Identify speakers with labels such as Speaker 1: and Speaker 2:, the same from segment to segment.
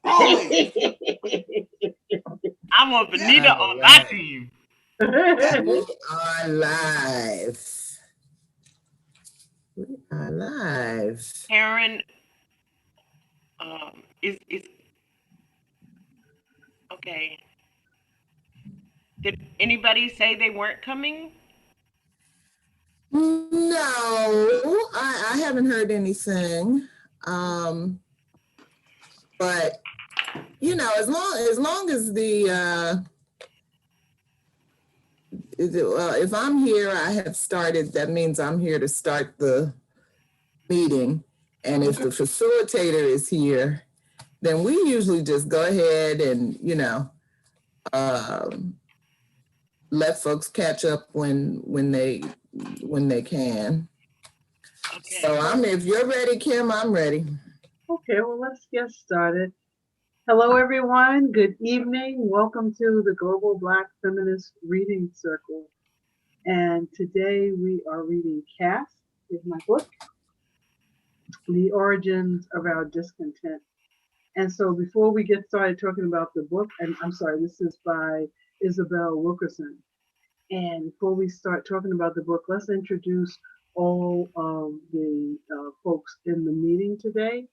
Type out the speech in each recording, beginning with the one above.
Speaker 1: Always.
Speaker 2: I want Venita on my team.
Speaker 3: We are live. We are live.
Speaker 2: Karen, is okay. Did anybody say they weren't coming?
Speaker 3: No, I haven't heard anything. But you know, as long as if I'm here, I have started. That means I'm here to start the meeting. And if the facilitator is here, then we usually just go ahead and let folks catch up when they can. Okay. So if you're ready, Kim, I'm ready.
Speaker 4: Okay, well, let's get started. Hello, everyone. Good evening. Welcome to the Global Black Feminist Reading Circle. And today we are reading Caste, is my book, The Origins of Our Discontent. And so before we get started talking about the book, and I'm sorry, this is by Isabel Wilkerson. And before we start talking about the book, let's introduce all of the folks in the meeting today.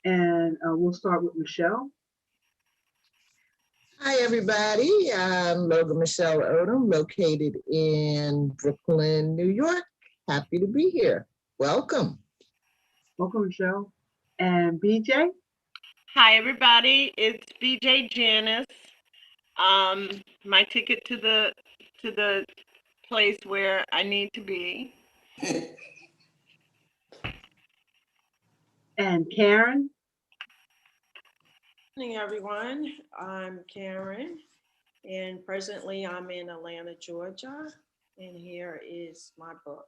Speaker 4: And we'll start with Michelle.
Speaker 3: Hi, everybody. I'm Logan Michelle Odom, located in Brooklyn, New York. Happy to be here. Welcome.
Speaker 4: Welcome, Michelle. And BJ?
Speaker 2: Hi, everybody. It's BJ Janice. My ticket to the place where I need to be.
Speaker 4: And Karen?
Speaker 5: Good evening, everyone. I'm Karen, and presently I'm in Atlanta, Georgia, and here is my book.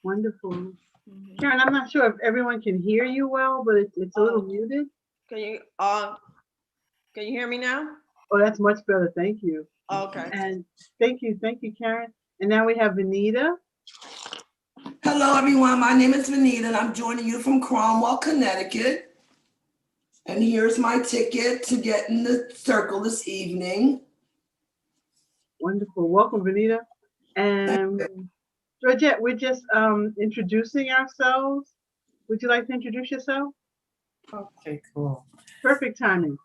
Speaker 4: Wonderful. Mm-hmm. Karen, I'm not sure if everyone can hear you well, but it's a little muted.
Speaker 5: Can you hear me now?
Speaker 4: Oh, that's much better. Thank you.
Speaker 5: Okay.
Speaker 4: And thank you, Karen. And now we have Venita.
Speaker 1: Hello, everyone. My name is Venita, and I'm joining you from Cromwell, Connecticut. And here's my ticket to get in the circle this evening.
Speaker 4: Wonderful. Welcome, Venita. And Georgette, we're just introducing ourselves. Would you like to introduce yourself?
Speaker 6: Okay, cool.
Speaker 4: Perfect timing.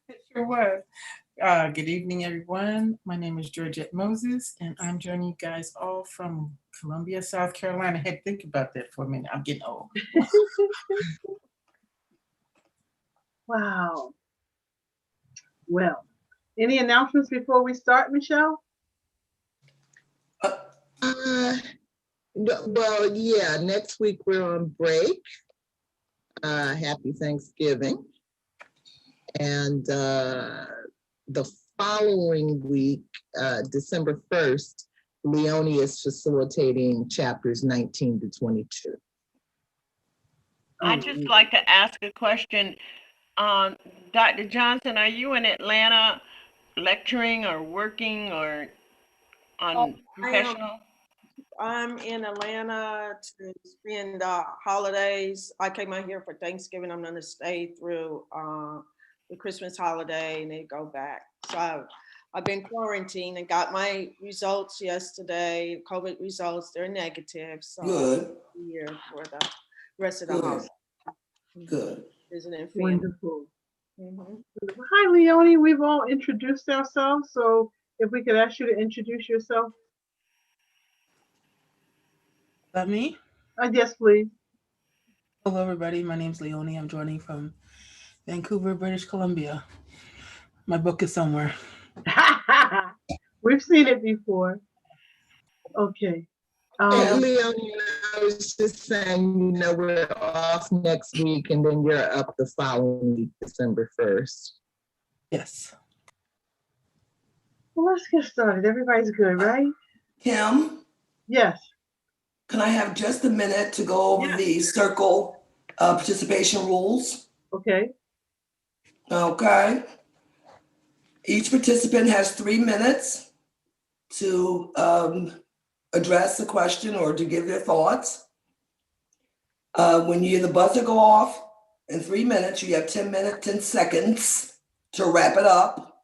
Speaker 6: It sure was. Good evening, everyone. My name is Georgette Moses, and I'm joining you guys all from Columbia, South Carolina. I had to think about that for a minute. I'm getting old.
Speaker 4: Wow. Well, any announcements before we start, Michelle?
Speaker 3: Well, yeah, next week we're on break. Happy Thanksgiving. And the following week, December 1st, Leonie is facilitating chapters 19 to 22.
Speaker 2: I'd just like to ask a question. Dr. Johnson, are you in Atlanta lecturing or working or on professional?
Speaker 5: I'm in Atlanta to spend holidays. I came out here for Thanksgiving. I'm going to stay through the Christmas holiday and then go back. So I've been quarantined and got my results yesterday, COVID results. They're negative. So
Speaker 1: good.
Speaker 5: I'm here for the rest of the holiday.
Speaker 1: Good.
Speaker 4: Wonderful. Mm-hmm. Hi, Leonie. We've all introduced ourselves. So if we could ask you to introduce yourself.
Speaker 6: Is that me?
Speaker 4: Yes, please.
Speaker 6: Hello, everybody. My name's Leonie. I'm joining from Vancouver, British Columbia. My book is somewhere.
Speaker 4: We've seen it before. Okay.
Speaker 3: Leonie, I was just saying, we're off next week and then you're up the following week, December 1st.
Speaker 6: Yes.
Speaker 4: Well, let's get started. Everybody's good, right?
Speaker 1: Kim?
Speaker 4: Yes.
Speaker 1: Can I have just a minute to go over the circle participation rules?
Speaker 4: Okay.
Speaker 1: Okay. Each participant has 3 minutes to address the question or to give their thoughts. When you hear the buzzer go off, in 3 minutes. You have 10 seconds to wrap it up.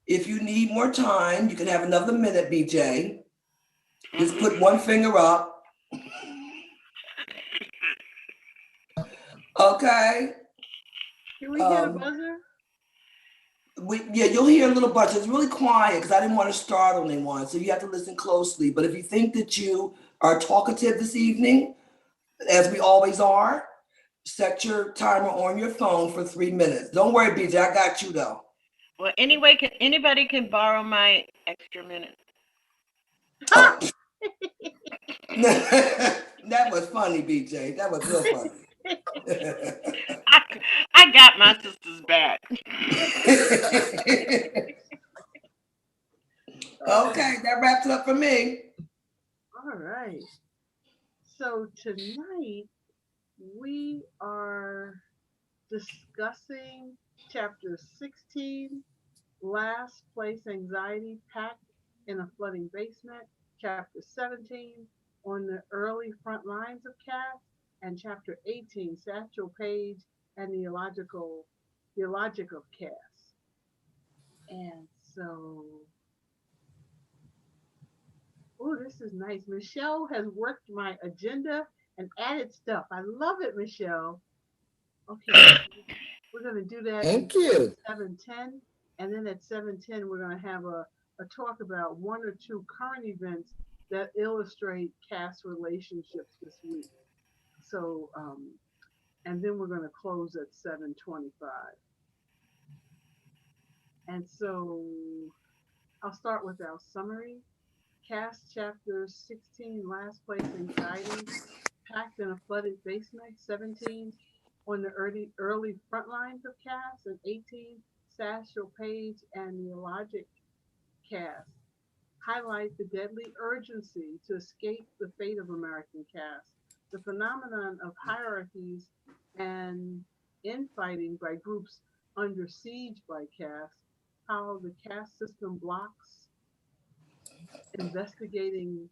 Speaker 1: If you need more time, you can have another minute, BJ. Just put one finger up. Okay.
Speaker 4: Can we get a buzzer?
Speaker 1: Yeah, you'll hear a little buzzer. It's really quiet because I didn't want to startle anyone, so you have to listen closely. But if you think that you are talkative this evening, as we always are, set your timer on your phone for 3 minutes. Don't worry, BJ, I got you though.
Speaker 2: Well, anyway, anybody can borrow my extra minute.
Speaker 1: Oh. That was funny, BJ. That was real funny.
Speaker 2: I got my sister's back.
Speaker 1: Okay, that wraps it up for me.
Speaker 4: All right. So tonight we are discussing chapter 16, Last Place Anxiety Packed in a Flooding Basement, chapter 17, On the Early Front Lines of Caste, and chapter 18, Satchel Paige and the Logic of Caste. And so, oh, this is nice. Michelle has worked my agenda and added stuff. I love it, Michelle. Okay, we're going to do that.
Speaker 3: Thank you.
Speaker 4: 7:10, and then at 7:10 we're going to have a talk about 1 or 2 current events that illustrate caste relationships this week. So, and then we're going to close at 7:25. And so I'll start with our summary. Caste chapter 16, Last Place Anxiety, Packed in a Flooded Basement, 17, On the Early Front Lines of Caste, and 18, Satchel Paige and the Logic Caste, highlight the deadly urgency to escape the fate of American caste, the phenomenon of hierarchies and infighting by groups under siege by caste, how the caste system blocks investigating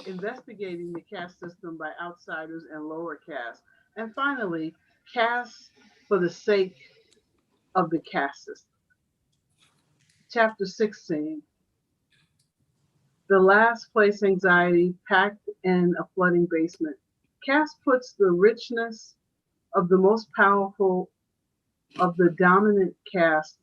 Speaker 4: the caste system by outsiders and lower caste. And finally, caste for the sake of the caste system. Chapter 16, The Last Place Anxiety Packed in a Flooding Basement. Caste puts the richness of the most powerful of the dominant caste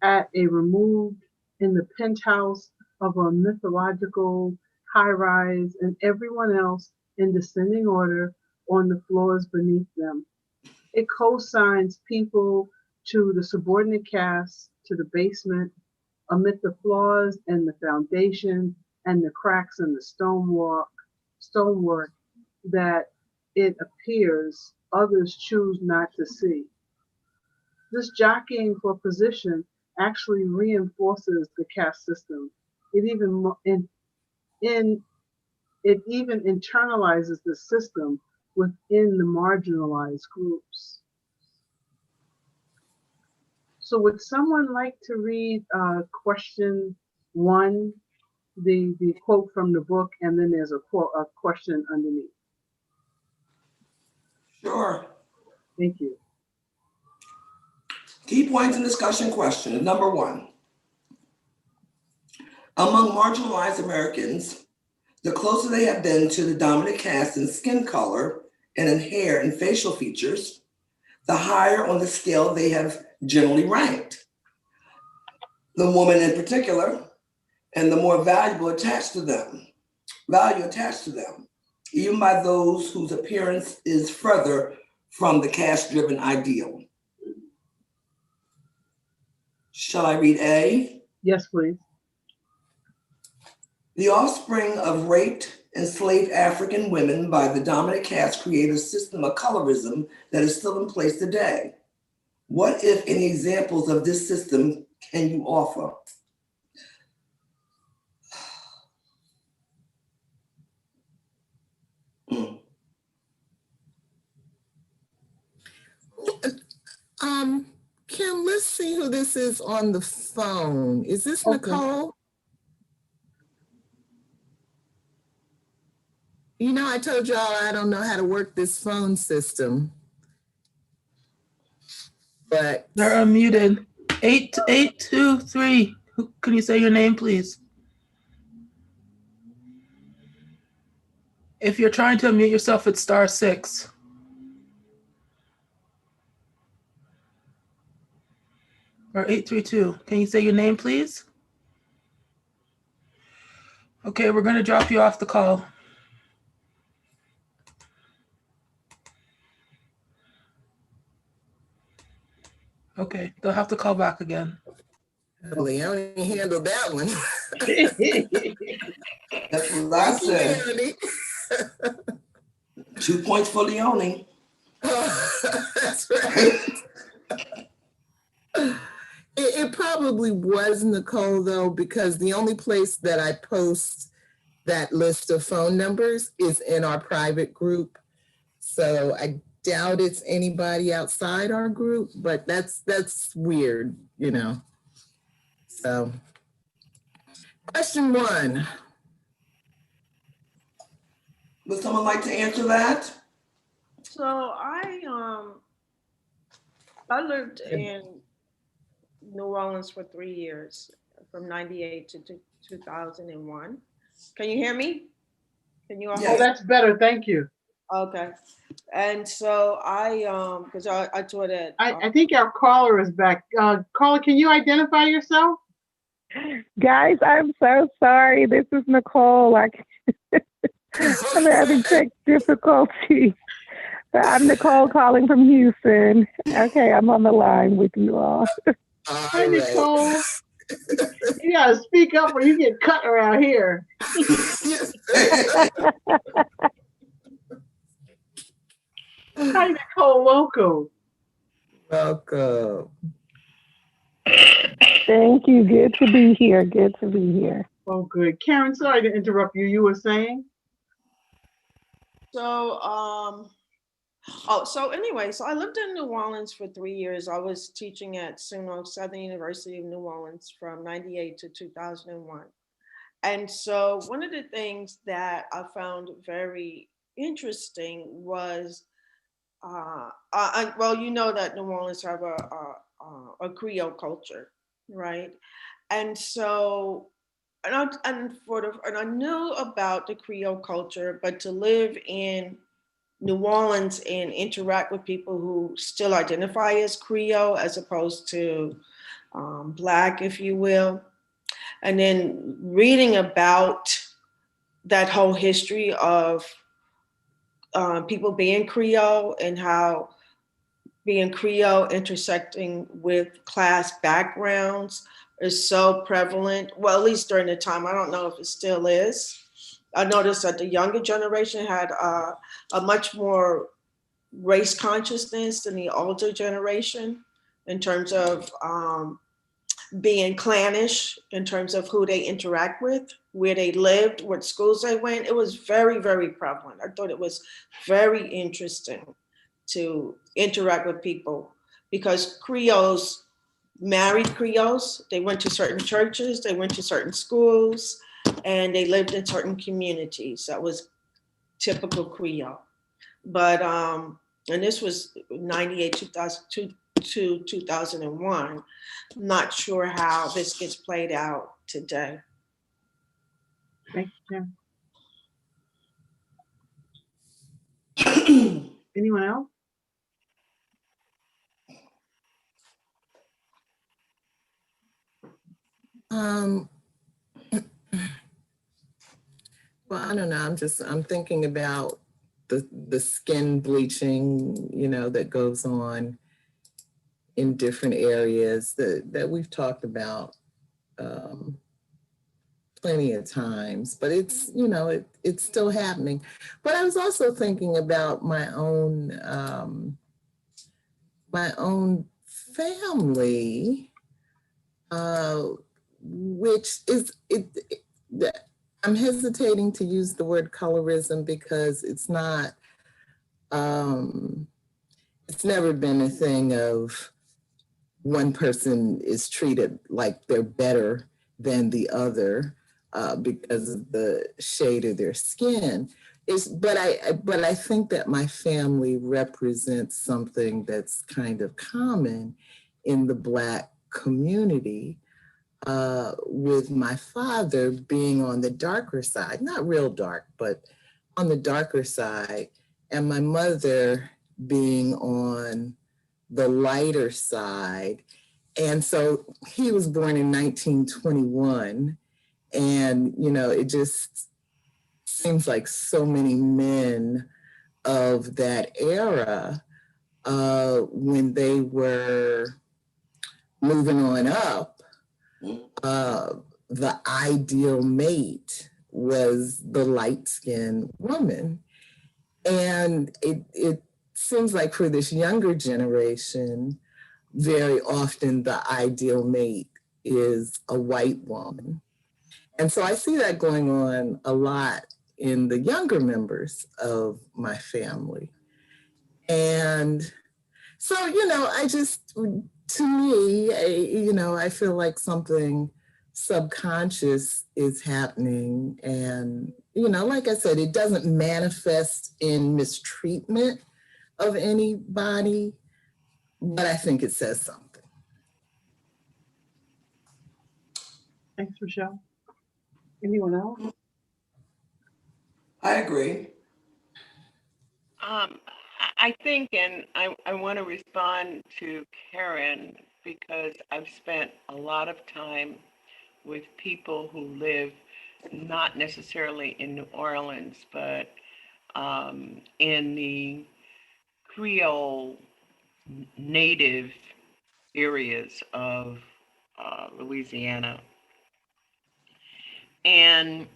Speaker 4: at a removed in the penthouse of a mythological high-rise, and everyone else in descending order on the floors beneath them. It co-signs people to the subordinate caste, to the basement, amid the flaws in the foundation and the cracks in the stonework that it appears others choose not to see. This jockeying for position actually reinforces the caste system. It even internalizes the system within the marginalized groups. So would someone like to read question 1, the quote from the book, and then there's a question underneath?
Speaker 1: Sure.
Speaker 4: Thank you.
Speaker 1: Key points in discussion question. Number 1. Among marginalized Americans, the closer they have been to the dominant caste in skin color and in hair and facial features, the higher on the scale they have generally ranked. The woman in particular, and the more value attached to them, even by those whose appearance is further from the caste-driven ideal. Shall I read A?
Speaker 4: Yes, please.
Speaker 1: The offspring of raped, enslaved African women by the dominant caste create a system of colorism that is still in place today. What, if any, examples of this system can you offer?
Speaker 3: Kim, let's see who this is on the phone. Is this okay. Nicole? You know, I told y'all I don't know how to work this phone system. But
Speaker 7: They're unmuted. 8823. Can you say your name, please? If you're trying to unmute yourself, it's *6. Or 832. Can you say your name, please? Okay, we're going to drop you off the call. Okay, they'll have to call back again.
Speaker 3: Leonie handled that one.
Speaker 1: That's what I said. 2 points for Leonie.
Speaker 3: That's right. It probably was Nicole, though, because the only place that I post that list of phone numbers is in our private group. So I doubt it's anybody outside our group, but that's weird, you know. So, question 1.
Speaker 1: Would someone like to answer that?
Speaker 5: So I lived in New Orleans for 3 years, from 98 to 2001. Can you hear me? Can you all hear
Speaker 4: Oh,
Speaker 5: me?
Speaker 4: that's better. Thank you.
Speaker 5: Okay. And so because I taught at.
Speaker 4: I think our caller is back. Caller, can you identify yourself?
Speaker 8: Guys, I'm so sorry. This is Nicole. I'm having tech difficulty. I'm Nicole calling from Houston. Okay, I'm on the line with you all.
Speaker 4: Hi, Nicole. You gotta speak up or you get cut around here. Hi, Nicole. Welcome.
Speaker 3: Welcome.
Speaker 8: Thank you. Good to be here. Good to be here.
Speaker 4: Oh, good. Karen, sorry to interrupt you. You were saying?
Speaker 5: So, so I lived in New Orleans for 3 years. I was teaching at SUNY, Southern University of New Orleans, from 98 to 2001. And so one of the things that I found very interesting was, well, you know that New Orleans have a Creole culture, right? And so, and I knew about the Creole culture, but to live in New Orleans and interact with people who still identify as Creole as opposed to Black, if you will. And then reading about that whole history of people being Creole and how being Creole intersecting with class backgrounds is so prevalent. Well, at least during the time, I don't know if it still is. I noticed that the younger generation had a much more race consciousness than the older generation in terms of being clannish, in terms of who they interact with, where they lived, what schools they went. It was very, very prevalent. I thought it was very interesting to interact with people because Creoles married Creoles. They went to certain churches, they went to certain schools, and they lived in certain communities. That was typical Creole. But, and this was 98, 2002 to 2001. I'm not sure how this gets played out today.
Speaker 4: Thank you, Karen. Anyone else?
Speaker 3: Well, I don't know. I'm thinking about the skin bleaching, you know, that goes on in different areas that we've talked about plenty of times, but it's, you know, it's still happening. But I was also thinking about my own family, which is I'm hesitating to use the word colorism because it's not, it's never been a thing of one person is treated like they're better than the other because of the shade of their skin. but I think that my family represents something that's kind of common in the Black community, with my father being on the darker side, not real dark, but on the darker side, and my mother being on the lighter side. And so he was born in 1921. And, it just seems like so many men of that era, when they were moving on up, the ideal mate was the light-skinned woman. And it seems like for this younger generation, very often the ideal mate is a white woman. And so I see that going on a lot in the younger members of my family. And so, to me, I feel like something subconscious is happening. And, like I said, it doesn't manifest in mistreatment of anybody, but I think it says something.
Speaker 4: Thanks, Rochelle. Anyone else?
Speaker 1: I agree.
Speaker 2: I think, and I want to respond to Karen because I've spent a lot of time with people who live not necessarily in New Orleans, but in the Creole native areas of Louisiana. And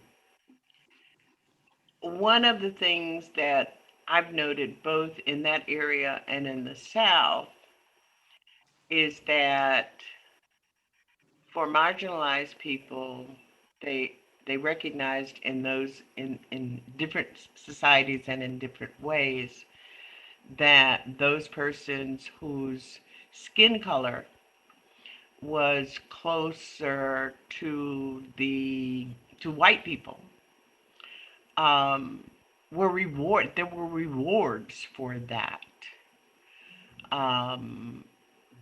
Speaker 2: one of the things that I've noted both in that area and in the South is that for marginalized people, they recognized in those in different societies and in different ways that those persons whose skin color was closer to white people there were rewards for that.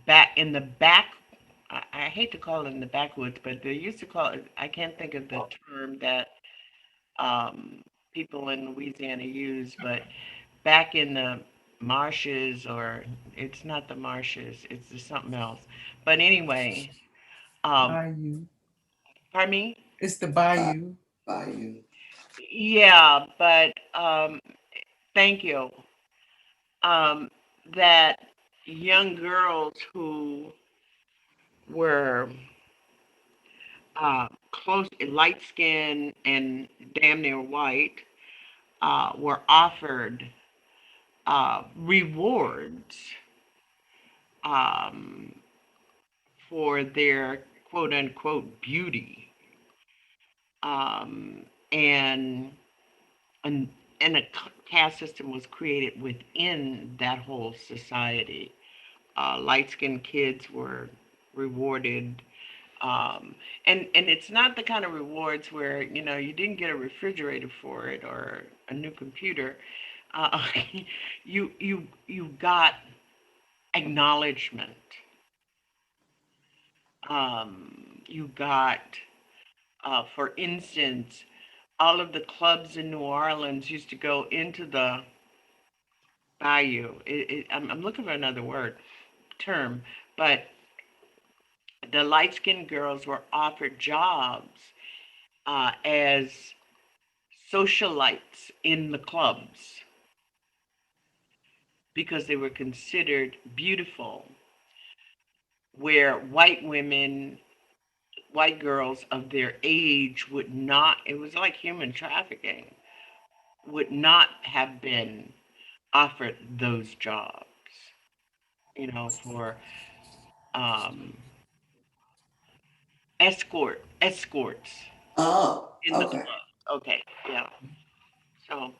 Speaker 2: Back in the back, I hate to call it in the backwoods, but they used to call it, I can't think of the term that people in Louisiana use, but back in the marshes, or it's not the marshes, it's something else. But anyway,
Speaker 6: Bayou.
Speaker 2: pardon me?
Speaker 6: It's the bayou.
Speaker 1: Bayou.
Speaker 2: Yeah, but thank you. That young girls who were close, light skinned and damn near white were offered rewards for their quote unquote beauty. And a caste system was created within that whole society. Light-skinned kids were rewarded, and it's not the kind of rewards where you didn't get a refrigerator for it or a new computer. You got acknowledgement. You got, for instance, all of the clubs in New Orleans used to go into the bayou. I'm looking for another term, but the light-skinned girls were offered jobs as socialites in the clubs because they were considered beautiful, where white girls of their age would not, it was like human trafficking, would not have been offered those jobs, for escorts
Speaker 1: Oh,
Speaker 2: in the
Speaker 1: okay.
Speaker 2: club. Okay, yeah. So,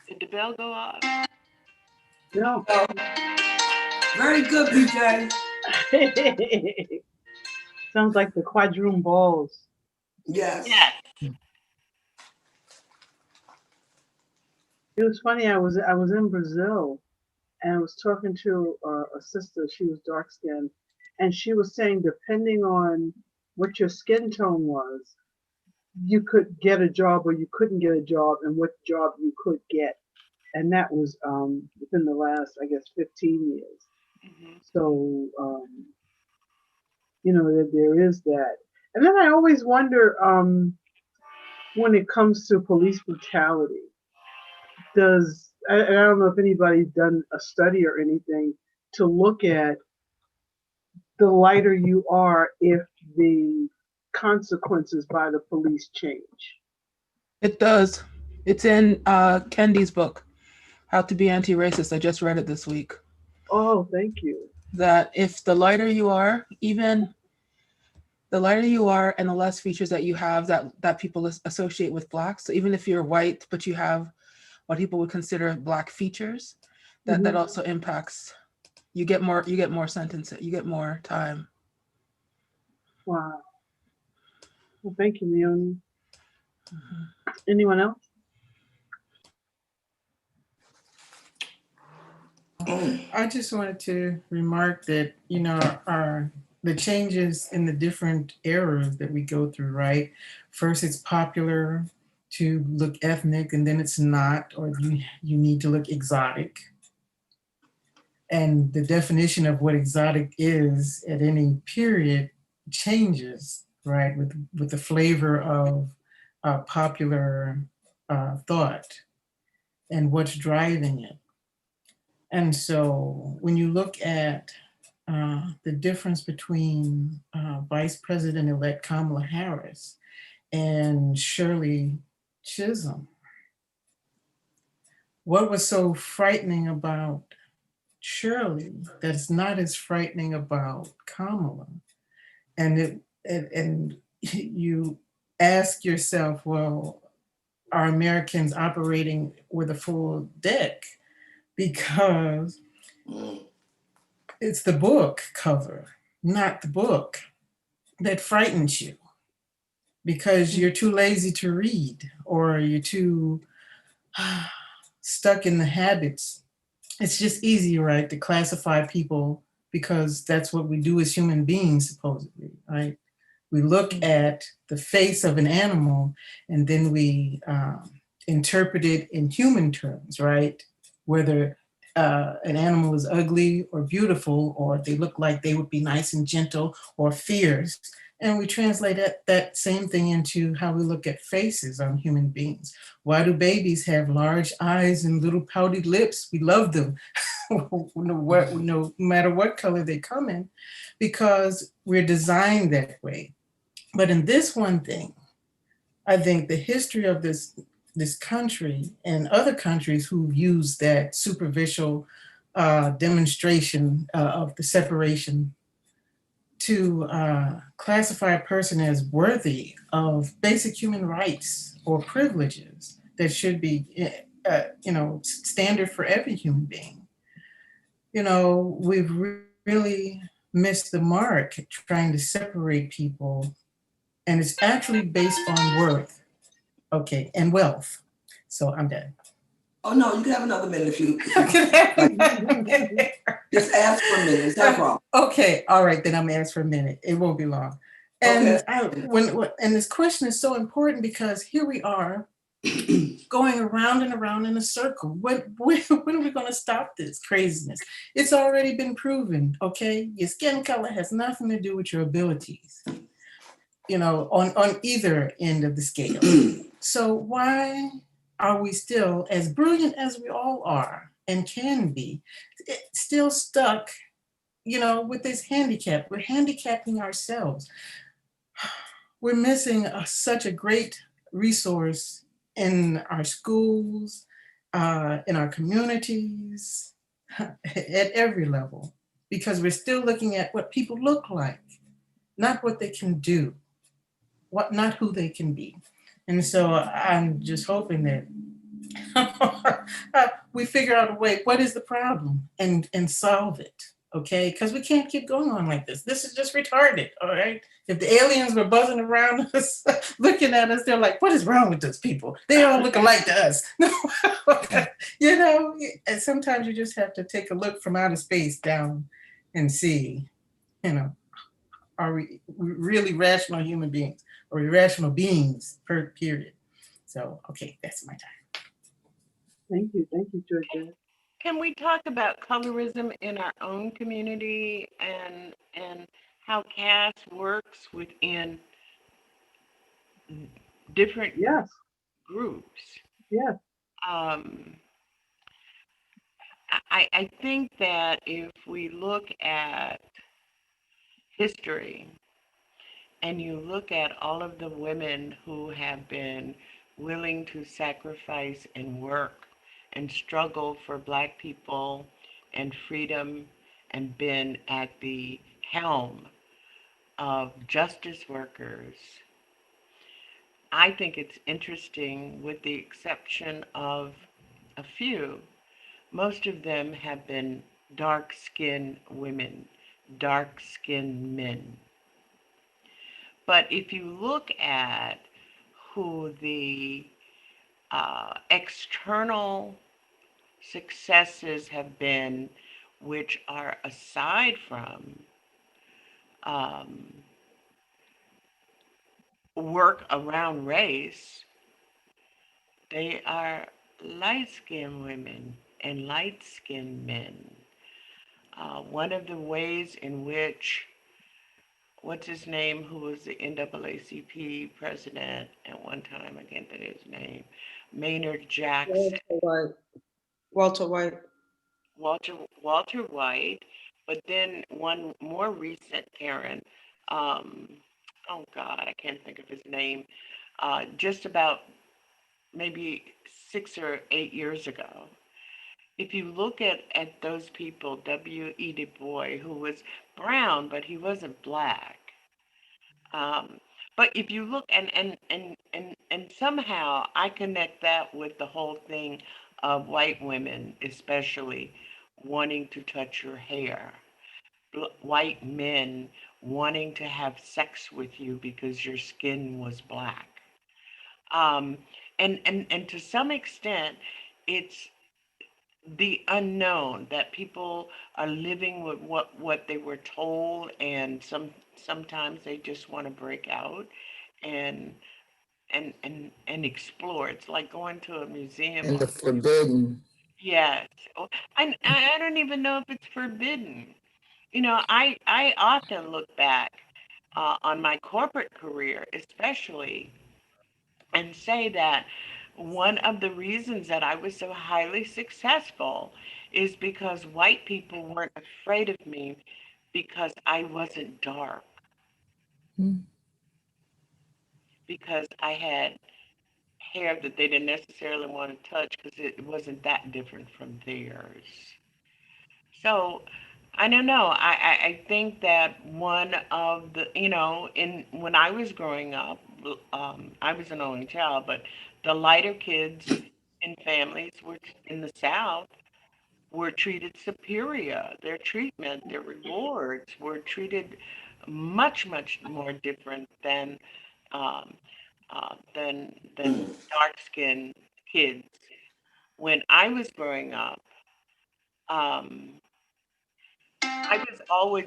Speaker 2: did the bell go off?
Speaker 4: No.
Speaker 1: Very good, BJ.
Speaker 4: Sounds like the quadroon balls.
Speaker 1: Yes.
Speaker 2: Yes.
Speaker 4: It was funny. I was in Brazil, and I was talking to a sister. She was dark skinned, and she was saying depending on what your skin tone was, you could get a job or you couldn't get a job, and what job you could get. And that was within the last, I guess, 15 years. So you know, that there is that. And then I always wonder, when it comes to police brutality, I don't know if anybody's done a study or anything to look at the lighter you are if the consequences by the police change.
Speaker 7: It does. It's in Kendi's book, How to Be Anti-Racist. I just read it this week.
Speaker 4: Oh, thank you.
Speaker 7: That if the lighter you are, even the lighter you are and the less features that you have that people associate with Blacks, so even if you're white, but you have what people would consider Black features, that also impacts, you get more sentences, you get more time.
Speaker 4: Wow. Well, thank you, Leonie. Anyone else?
Speaker 6: I just wanted to remark that, you know, the changes in the different eras that we go through, right? First, it's popular to look ethnic, and then it's not, or you need to look exotic. And the definition of what exotic is at any period changes, right? With the flavor of popular thought and what's driving it. And so when you look at the difference between Vice President-elect Kamala Harris and Shirley Chisholm, what was so frightening about Shirley that's not as frightening about Kamala? And you ask yourself, well, are Americans operating with a full deck? Because it's the book cover, not the book, that frightens you, because you're too lazy to read, or you're too stuck in the habits. It's just easy, right, to classify people because that's what we do as human beings, supposedly, right? We look at the face of an animal and then we interpret it in human terms, right? Whether an animal is ugly or beautiful, or they look like they would be nice and gentle or fierce. And we translate that same thing into how we look at faces on human beings. Why do babies have large eyes and little pouty lips? We love them, no matter what color they come in, because we're designed that way. But in this one thing, I think the history of this country and other countries who've used that superficial demonstration of the separation to classify a person as worthy of basic human rights or privileges that should be, standard for every human being. You know, we've really missed the mark trying to separate people, and it's actually based on worth, okay, and wealth. So I'm done.
Speaker 1: Oh no, you can have another minute if you just ask for a minute. It's no problem.
Speaker 6: Okay, all right, then I'm gonna ask for a minute. It won't be long. And
Speaker 1: Okay.
Speaker 6: And this question is so important because here we are going around and around in a circle. When are we gonna stop this craziness? It's already been proven, okay? Your skin color has nothing to do with your abilities, you know, on either end of the scale. So why are we still, as brilliant as we all are and can be, still stuck, you know, with this handicap? We're handicapping ourselves. We're missing such a great resource in our schools, in our communities, at every level, because we're still looking at what people look like, not what they can do, not who they can be. And so I'm just hoping that we figure out a way, what is the problem, and solve it. okay? Because we can't keep going on like this. This is just retarded, all right? If the aliens were buzzing around us, looking at us, they're like, what is wrong with those people? They all look alike to us. You know, and sometimes you just have to take a look from outer space down and see, you know, are we really rational human beings or irrational beings, period? So, okay, that's my time.
Speaker 4: Thank you, Georgette.
Speaker 2: Can we talk about colorism in our own community and how caste works within different
Speaker 4: Yes,
Speaker 2: groups?
Speaker 4: yes.
Speaker 2: Um, I think that if we look at history and you look at all of the women who have been willing to sacrifice and work and struggle for Black people and freedom and been at the helm of justice workers, I think it's interesting, with the exception of a few, most of them have been dark-skinned women, dark-skinned men. But if you look at who the external successes have been, which are aside from um, work around race, they are light-skinned women and light-skinned men. One of the ways in which, what's his name, who was the NAACP president at one time, I can't think of his name, Maynard Jackson,
Speaker 5: Walter White.
Speaker 2: Walter White, but then one more recent, Karen, oh God, I can't think of his name, just about maybe 6 or 8 years ago. If you look at those people, W.E. Du Bois, who was brown, but he wasn't Black. But if you look, and somehow I connect that with the whole thing of white women, especially wanting to touch your hair, white men wanting to have sex with you because your skin was Black. Um, and to some extent, it's the unknown that people are living with what they were told, and sometimes they just want to break out and and explore. It's like going to a museum
Speaker 3: And
Speaker 2: or
Speaker 3: the forbidden.
Speaker 2: yes. I don't even know if it's forbidden. You know, I often look back on my corporate career, especially, and say that one of the reasons that I was so highly successful is because white people weren't afraid of me because I wasn't dark,
Speaker 3: Mm.
Speaker 2: because I had hair that they didn't necessarily want to touch because it wasn't that different from theirs. So I don't know. I think that one of the, in when I was growing up, I was an only child, but the lighter kids in families were in the South were treated superior. Their treatment, their rewards were treated much, much more different um, than dark-skinned kids. When I was growing up, um, I was always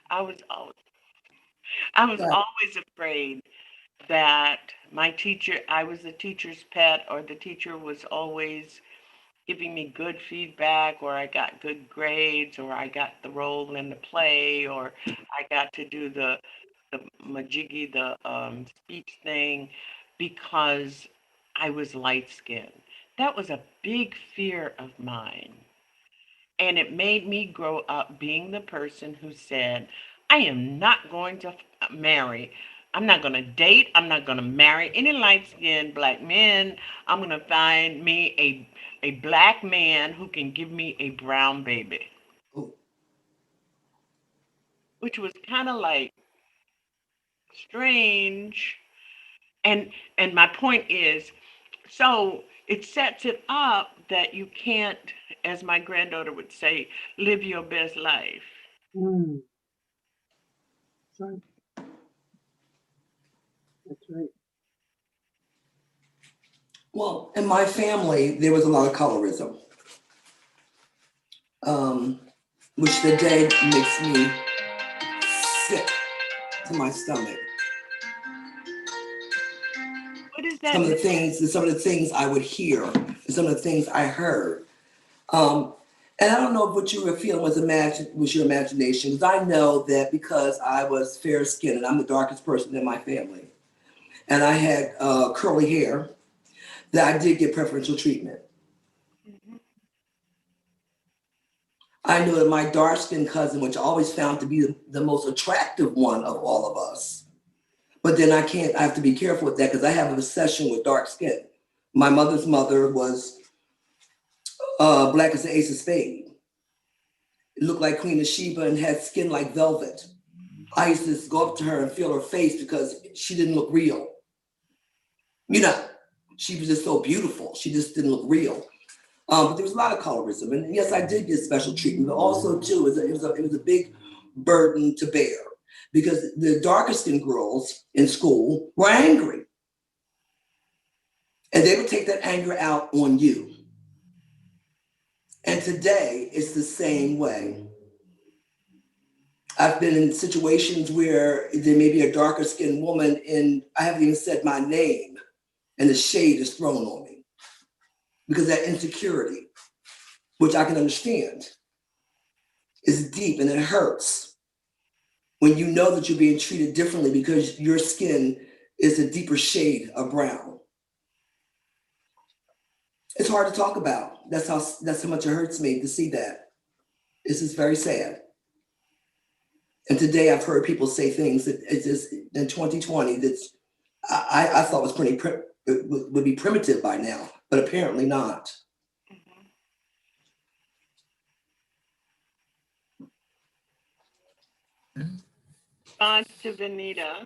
Speaker 2: I was always I was
Speaker 5: Right.
Speaker 2: always afraid that my teacher, I was the teacher's pet, or the teacher was always giving me good feedback, or I got good grades, or I got the role in the play, or I got to do the majiggy, the speech thing, because I was light skinned. That was a big fear of mine. And it made me grow up being the person who said, I am not going to marry. I'm not going to date. I'm not going to marry any light skinned Black men. I'm going to find me a Black man who can give me a brown baby,
Speaker 1: Oh,
Speaker 2: which was kind of like strange. And my point is, so it sets it up that you can't, as my granddaughter would say, live your best life.
Speaker 4: Mm. That's right. That's right.
Speaker 1: Well, in my family, there was a lot of colorism, which today makes me sick to my stomach.
Speaker 2: What is that?
Speaker 1: Some of the things I would hear, and some of the things I heard. And I don't know what you were feeling was your imagination, because I know that because I was fair skinned and I'm the darkest person in my family, and I had curly hair, that I did get preferential treatment.
Speaker 2: Mhm.
Speaker 1: I knew that my dark skinned cousin, which I always found to be the most attractive one of all of us. But then I have to be careful with that because I have an obsession with dark skin. My mother's mother was black as the ace of spades. It looked like Queen of Sheba and had skin like velvet. I used to go up to her and feel her face because she didn't look real. You know, she was just so beautiful. She just didn't look real. But there was a lot of colorism. And yes, I did get special treatment, but also too, it was a big burden to bear because the darker skinned girls in school were angry. And they would take that anger out on you. And today it's the same way. I've been in situations where there may be a darker skinned woman and I haven't even said my name and the shade is thrown on me because that insecurity, which I can understand, is deep and it hurts when you know that you're being treated differently because your skin is a deeper shade of brown. It's hard to talk about. That's how much it hurts me to see that. This is very sad. And today I've heard people say things that it's just in 2020 that's I thought was would be primitive by now, but apparently not.
Speaker 2: Response to Venita,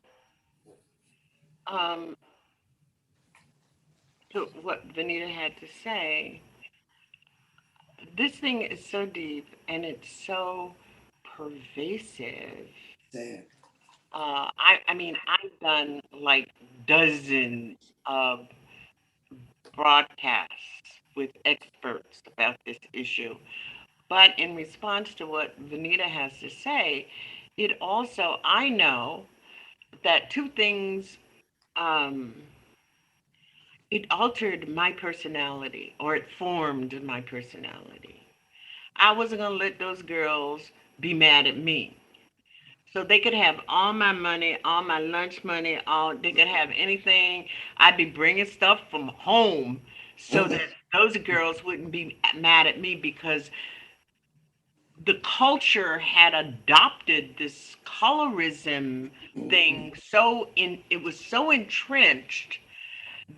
Speaker 2: to what Venita had to say. This thing is so deep and it's so pervasive.
Speaker 1: Sad.
Speaker 2: I mean, I've done like dozens of broadcasts with experts about this issue. But in response to what Venita has to say, it also, I know that two things, um, it altered my personality or it formed my personality. I wasn't going to let those girls be mad at me. So they could have all my money, all my lunch money, they could have anything. I'd be bringing stuff from home so that those girls wouldn't be mad at me because the culture had adopted this colorism thing it was so entrenched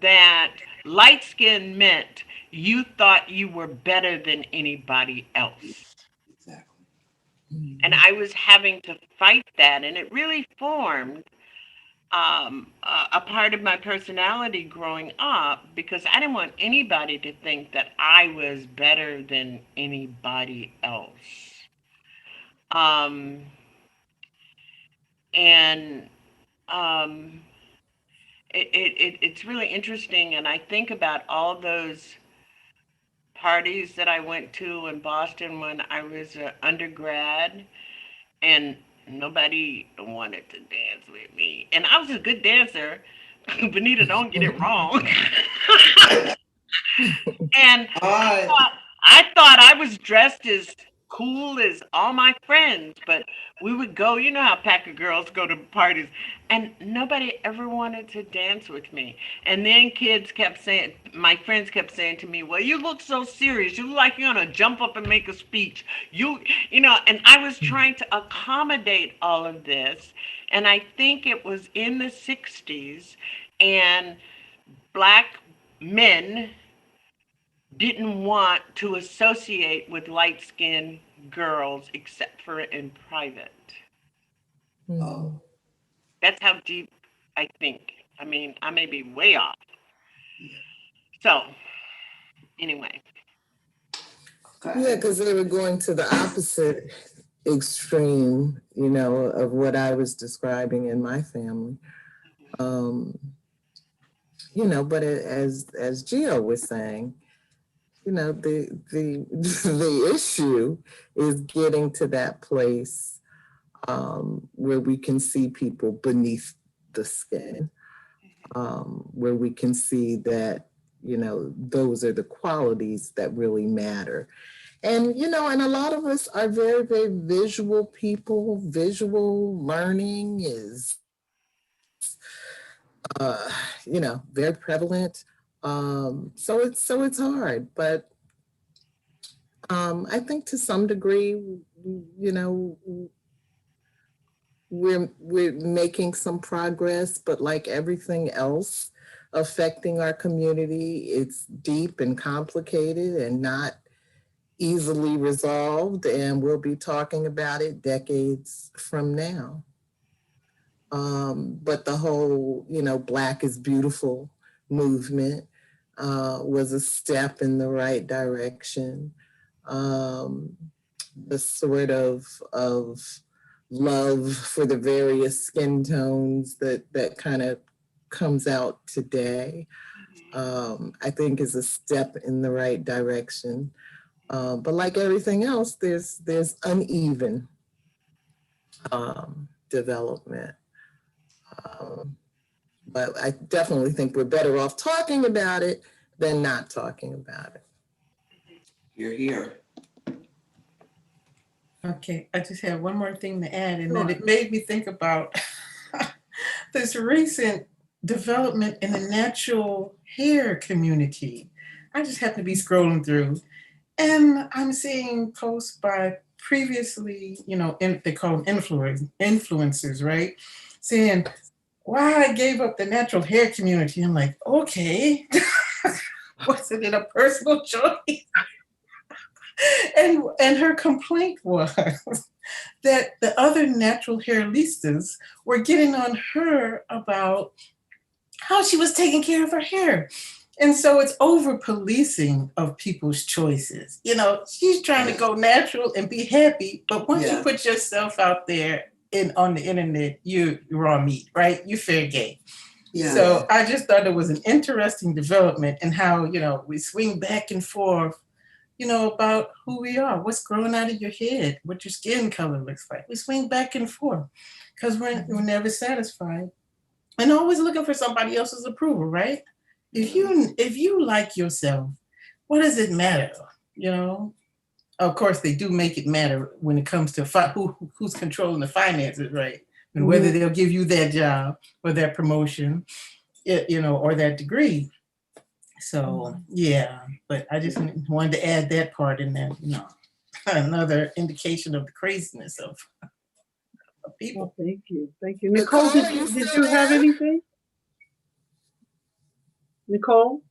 Speaker 2: that light skin meant you thought you were better than anybody else.
Speaker 1: Exactly.
Speaker 2: And I was having to fight that, and it really formed a part of my personality growing up because I didn't want anybody to think that I was better than anybody else. Um, and um, it's really interesting, and I think about all those parties that I went to in Boston when I was an undergrad, and nobody wanted to dance with me. And I was a good dancer. Benita, don't get it wrong. And
Speaker 1: I
Speaker 2: I thought I was dressed as cool as all my friends, but we would go, you know how pack of girls go to parties, and nobody ever wanted to dance with me. And then my friends kept saying to me, well, you look so serious. You look like you're going to jump up and make a speech. And I was trying to accommodate all of this. And I think it was in the 60s, and black men didn't want to associate with light-skinned girls except for in private.
Speaker 1: oh,
Speaker 2: That's how deep I think. I mean, I may be way off.
Speaker 1: yeah.
Speaker 2: So, anyway.
Speaker 3: Yeah, because they were going to the opposite extreme, you know, of what I was describing in my family. You know, but as Gio was saying, you know, the issue is getting to that place where we can see people beneath the skin, where we can see that, you know, those are the qualities that really matter. And, you know, and a lot of us are very, very visual people. Visual learning is, you know, very prevalent. So it's hard, but I think to some degree, you know, we're making some progress, but like everything else affecting our community, it's deep and complicated and not easily resolved, and we'll be talking about it decades from now. But the whole, you know, Black is Beautiful movement was a step in the right direction. The sort of love for the various skin tones that kind of comes out today, I think is a step in the right direction. But like everything else, there's uneven development. But I definitely think we're better off talking about it than not talking about it.
Speaker 1: You're here.
Speaker 6: Okay, I just have one more thing to add, and then it made me think about this recent development in the natural hair community. I just happen to be scrolling through, and I'm seeing posts by previously, you know, they call them influencers, right? Saying, why I gave up the natural hair community. I'm like, okay, wasn't it a personal choice? And her complaint was that the other natural hairlistas were getting on her about how she was taking care of her hair. And so it's over policing of people's choices. You know, she's trying to go natural and be happy, but once you put yourself out there on the internet, you're raw meat, right? You're fair game. Yeah. So I just thought it was an interesting development and how, you know, we swing back and forth, you know, about who we are, what's growing out of your head, what your skin color looks like. We swing back and forth because we're never satisfied and always looking for somebody else's approval, right? If you like yourself, what does it matter? You know, of course they do make it matter when it comes to who's controlling the finances, right? And whether they'll give you that job or that promotion, you know, or that degree. So yeah, but I just wanted to add that part in there, you know, another indication of the craziness of people.
Speaker 4: Well, thank you. Nicole, did you have anything? Nicole?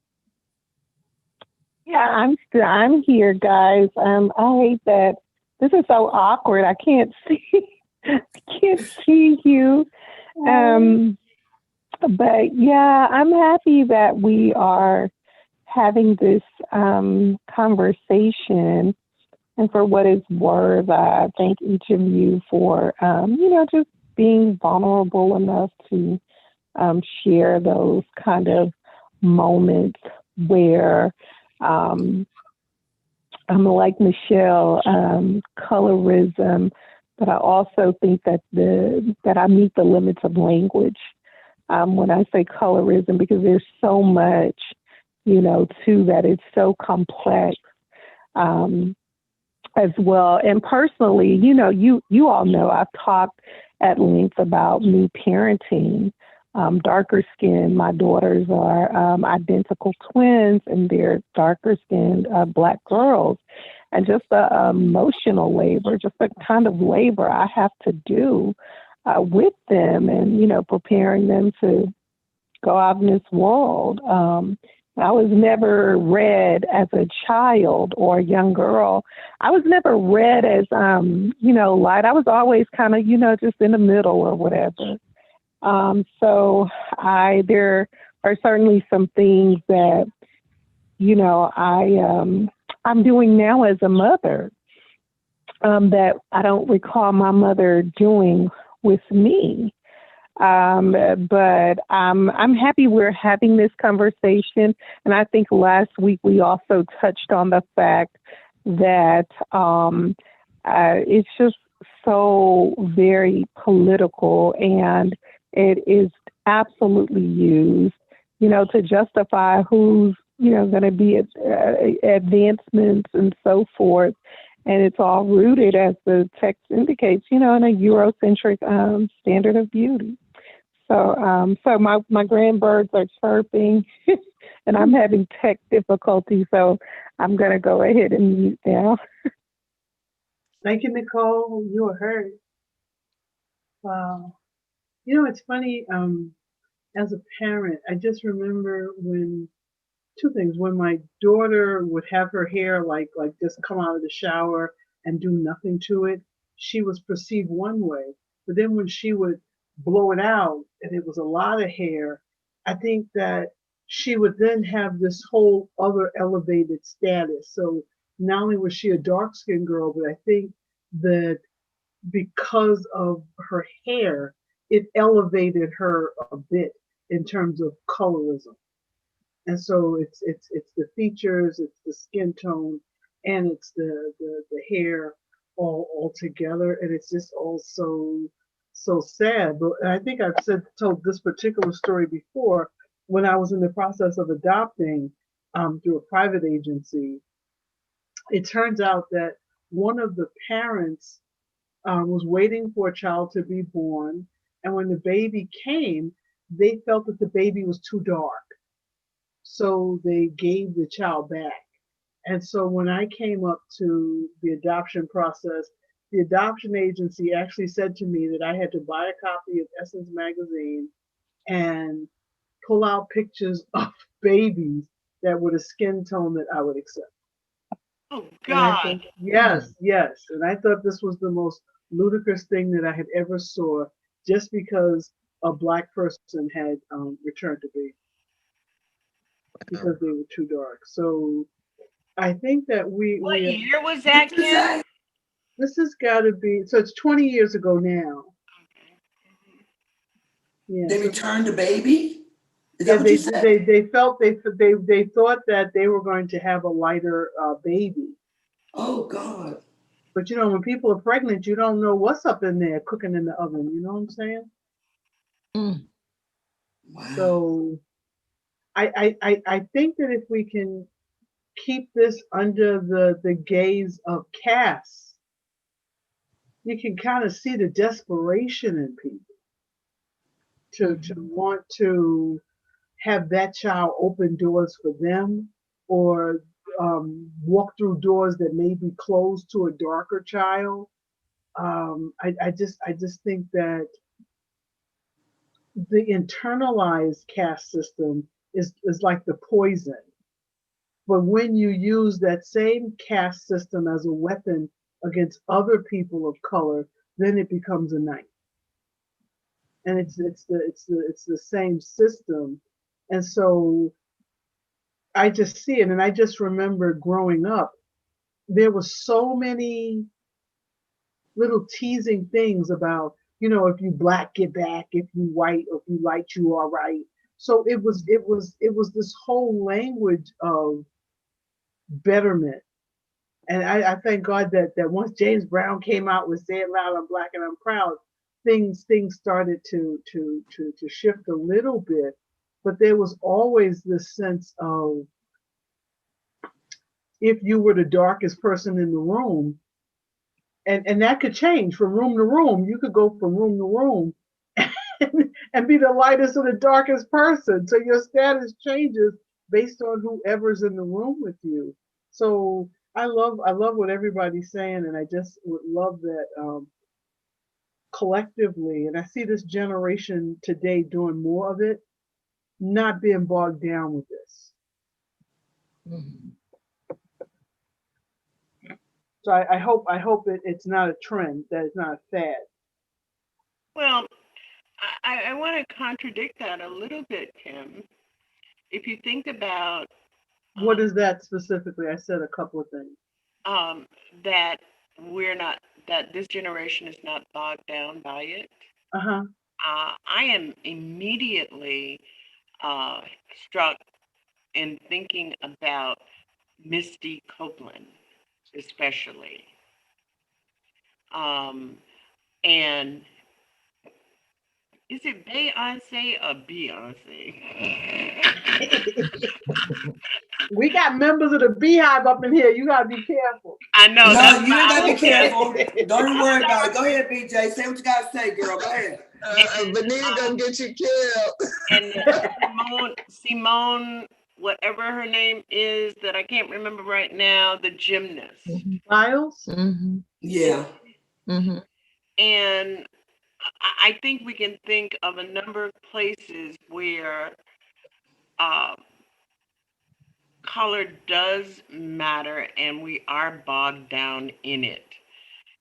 Speaker 8: Yeah, I'm here, guys. I hate that this is so awkward. I can't see you. But yeah, I'm happy that we are having this conversation. And for what it's worth, I thank each of you for, you know, just being vulnerable enough to share those kind of moments where I'm like Michelle, colorism, but I also think that that I meet the limits of language when I say colorism, because there's so much, you know, to that. It's so complex as well. And personally, you know, you all know I've talked at length about me parenting. Darker skin. My daughters are identical twins, and they're darker skinned Black girls. And just the emotional labor, just the kind of labor I have to do with them, and you know, preparing them to go out in this world. I was never read as a child or a young girl. I was never read as you know, light. I was always kind of, you know, just in the middle or whatever. So there are certainly some things that, you know, I I'm doing now as a mother that I don't recall my mother doing with me. But I'm happy we're having this conversation. And I think last week we also touched on the fact that it's just so very political, and it is absolutely used, to justify who's, going to be advancements and so forth. And it's all rooted, as the text indicates, in a Eurocentric standard of beauty. So my grandbirds are chirping, and I'm having tech difficulties. So I'm going to go ahead and mute now.
Speaker 4: Thank you, Nicole. You were heard. Wow. It's funny. As a parent, I just remember two things. When my daughter would have her hair like just come out of the shower and do nothing to it, she was perceived one way. But then when she would blow it out and it was a lot of hair, I think that she would then have this whole other elevated status. So not only was she a dark-skinned girl, but I think that because of her hair, it elevated her a bit in terms of colorism. And so it's the features, it's the skin tone, and it's the hair all together, and it's just all so sad. But I think I've told this particular story before. When I was in the process of adopting through a private agency, it turns out that one of the parents was waiting for a child to be born, and when the baby came, they felt that the baby was too dark. So they gave the child back. And so when I came up to the adoption process, the adoption agency actually said to me that I had to buy a copy of Essence magazine and pull out pictures of babies that were the skin tone that I would accept.
Speaker 2: Oh,
Speaker 4: And I
Speaker 2: God.
Speaker 4: thought, yes. And I thought this was the most ludicrous thing that I had ever saw, just because a Black person had returned to baby, because they were too dark. So I think that
Speaker 2: What year was that, Kim?
Speaker 4: this has got to be, so it's 20 years ago now. Yeah.
Speaker 1: They returned the baby? Is
Speaker 4: Yeah,
Speaker 1: that what you said?
Speaker 4: they felt they thought that they were going to have a lighter baby.
Speaker 1: Oh, God.
Speaker 4: But when people are pregnant, you don't know what's up in there cooking in the oven. You know what I'm saying?
Speaker 3: Mm.
Speaker 1: Wow.
Speaker 4: So I think that if we can keep this under the gaze of caste, you can kind of see the desperation in people to want to have that child open doors for them, or walk through doors that may be closed to a darker child. I just think that the internalized caste system is like the poison. But when you use that same caste system as a weapon against other people of color, then it becomes a knife. And it's the same system. And so I just see it, and I just remember growing up, there were so many little teasing things about, if you Black, get back; if you white, or if you light, you are right. So it was this whole language of betterment. And I thank God that once James Brown came out with "Say It Loud, I'm Black and I'm Proud," things started to shift a little bit. But there was always this sense of, if you were the darkest person in the room, and that could change from room to room. You could go from room to room and be the lightest or the darkest person. So your status changes based on whoever's in the room with you. So I love what everybody's saying, and I just would love that collectively, and I see this generation today doing more of it, not being bogged down with this.
Speaker 3: Mm.
Speaker 4: So I hope it's not a trend, that it's not a fad.
Speaker 2: Well, I want to contradict that a little bit, Kim. If you think about
Speaker 4: What is that specifically? I said a couple of things.
Speaker 2: That we're not, that this generation is not bogged down by it.
Speaker 4: Uh-huh.
Speaker 2: I am immediately struck in thinking about Misty Copeland, especially. And is it Beyonce or Beyonce?
Speaker 4: We got members of the Beehive up in here. You gotta be careful.
Speaker 2: I know.
Speaker 1: No,
Speaker 2: That's
Speaker 1: you ain't
Speaker 2: why
Speaker 1: gotta be careful. Don't even worry about it. Go ahead, BJ. Say what you gotta say, girl. Go ahead.
Speaker 3: Venita gonna get you killed.
Speaker 2: And Simone, whatever her name is, that I can't remember right now, the gymnast.
Speaker 4: Biles?
Speaker 3: Mm-hmm.
Speaker 1: Yeah.
Speaker 3: Mm-hmm.
Speaker 2: And I think we can think of a number of places where color does matter and we are bogged down in it.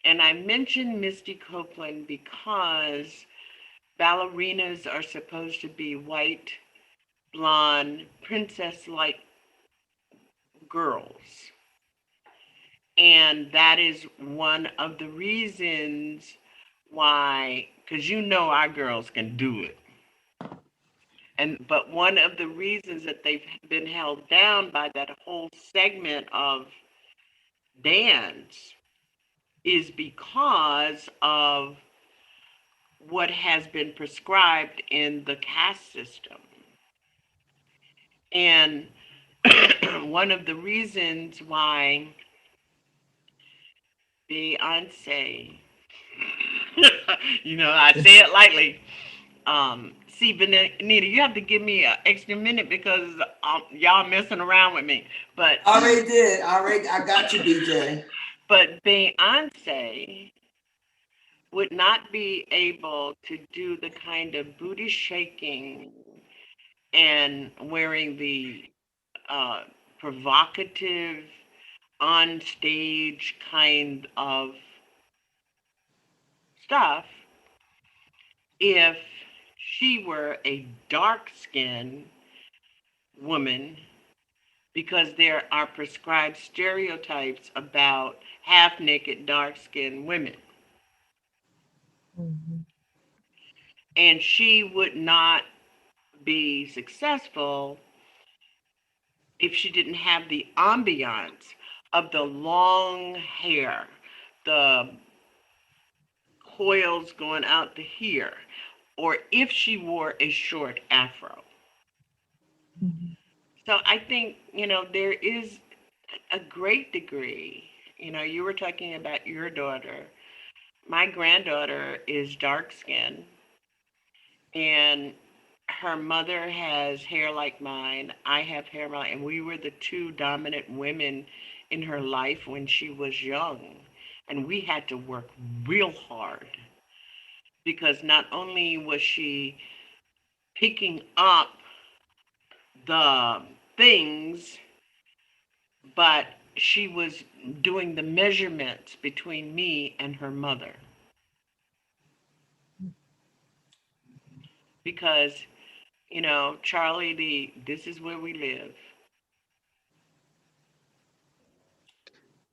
Speaker 2: And I mentioned Misty Copeland because ballerinas are supposed to be white, blonde, princess-like girls. And that is one of the reasons why, because you know our girls can do it. But one of the reasons that they've been held down by that whole segment of dance is because of what has been prescribed in the caste system. And one of the reasons why Beyonce, I say it lightly. See, Venita, you have to give me an extra minute because y'all messing around with me. But
Speaker 1: Already did. I got you, BJ.
Speaker 2: But Beyonce would not be able to do the kind of booty shaking and wearing the provocative on stage kind of stuff if she were a dark-skinned woman, because there are prescribed stereotypes about half-naked dark-skinned women.
Speaker 3: Mm-hmm.
Speaker 2: And she would not be successful if she didn't have the ambiance of the long hair, the coils going out to here, or if she wore a short afro.
Speaker 3: Mm-hmm.
Speaker 2: So I think, there is a great degree, you were talking about your daughter. My granddaughter is dark skinned and her mother has hair like mine. I have hair like mine, and we were the two dominant women in her life when she was young. And we had to work real hard because not only was she picking up the things, but she was doing the measurements between me and her mother. Because, Charlie, this is where we live.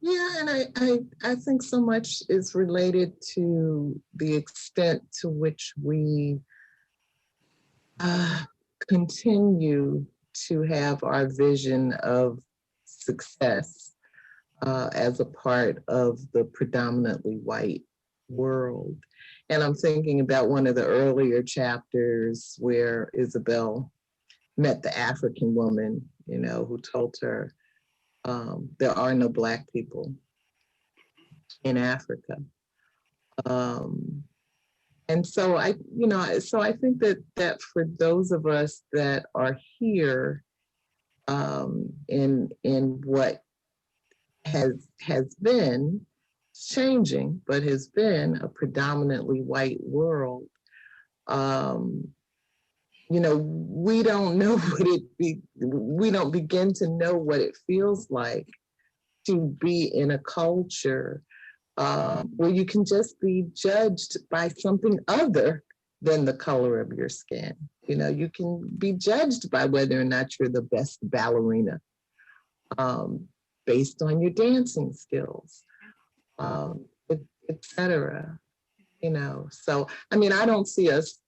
Speaker 3: Yeah, and I think so much is related to the extent to which we continue to have our vision of success as a part of the predominantly white world. And I'm thinking about one of the earlier chapters where Isabel met the African woman, who told her there are no Black people in Africa. And so I think that for those of us that are here in what has been changing, but has been a predominantly white world, we don't know we don't begin to know what it feels like to be in a culture where you can just be judged by something other than the color of your skin. You can be judged by whether or not you're the best ballerina based on your dancing skills, etc. You know, so I mean, I don't see us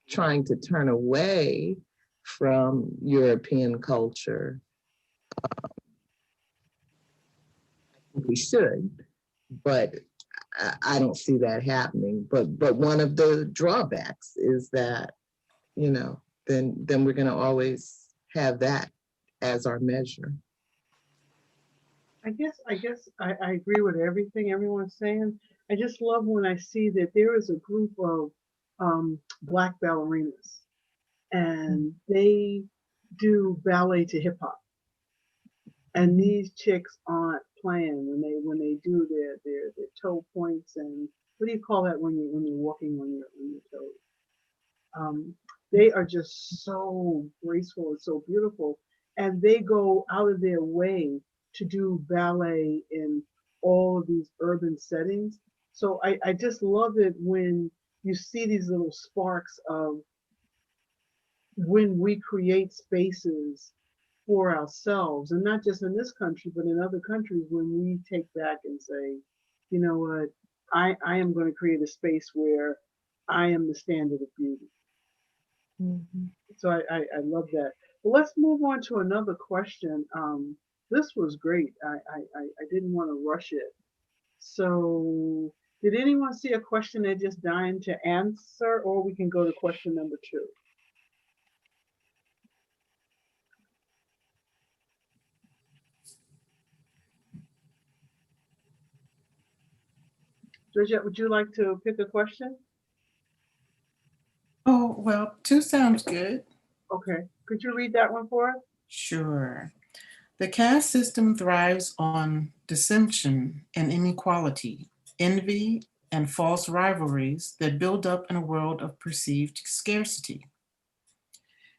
Speaker 3: trying to turn away from European culture. We should, but I don't see that happening. But one of the drawbacks is that, you know, then we're going to always have that as our measure.
Speaker 4: I guess I agree with everything everyone's saying. I just love when I see that there is a group of Black ballerinas, and they do ballet to hip hop. And these chicks aren't playing when they do their toe points, and what do you call that when you're walking on your toes? They are just so graceful and so beautiful, and they go out of their way to do ballet in all of these urban settings. So I just love it when you see these little sparks of when we create spaces for ourselves, and not just in this country, but in other countries, when we take back and say, you know what, I am going to create a space where I am the standard of beauty.
Speaker 3: Mm-hmm.
Speaker 4: So I love that. But let's move on to another question. This was great. I didn't want to rush it. So did anyone see a question they're just dying to answer, or we can go to question number 2? Georgette, would you like to pick a question?
Speaker 6: Oh, well, 2 sounds good.
Speaker 4: Okay. Could you read that one for us?
Speaker 6: Sure. The caste system thrives on dissension and inequality, envy, and false rivalries that build up in a world of perceived scarcity.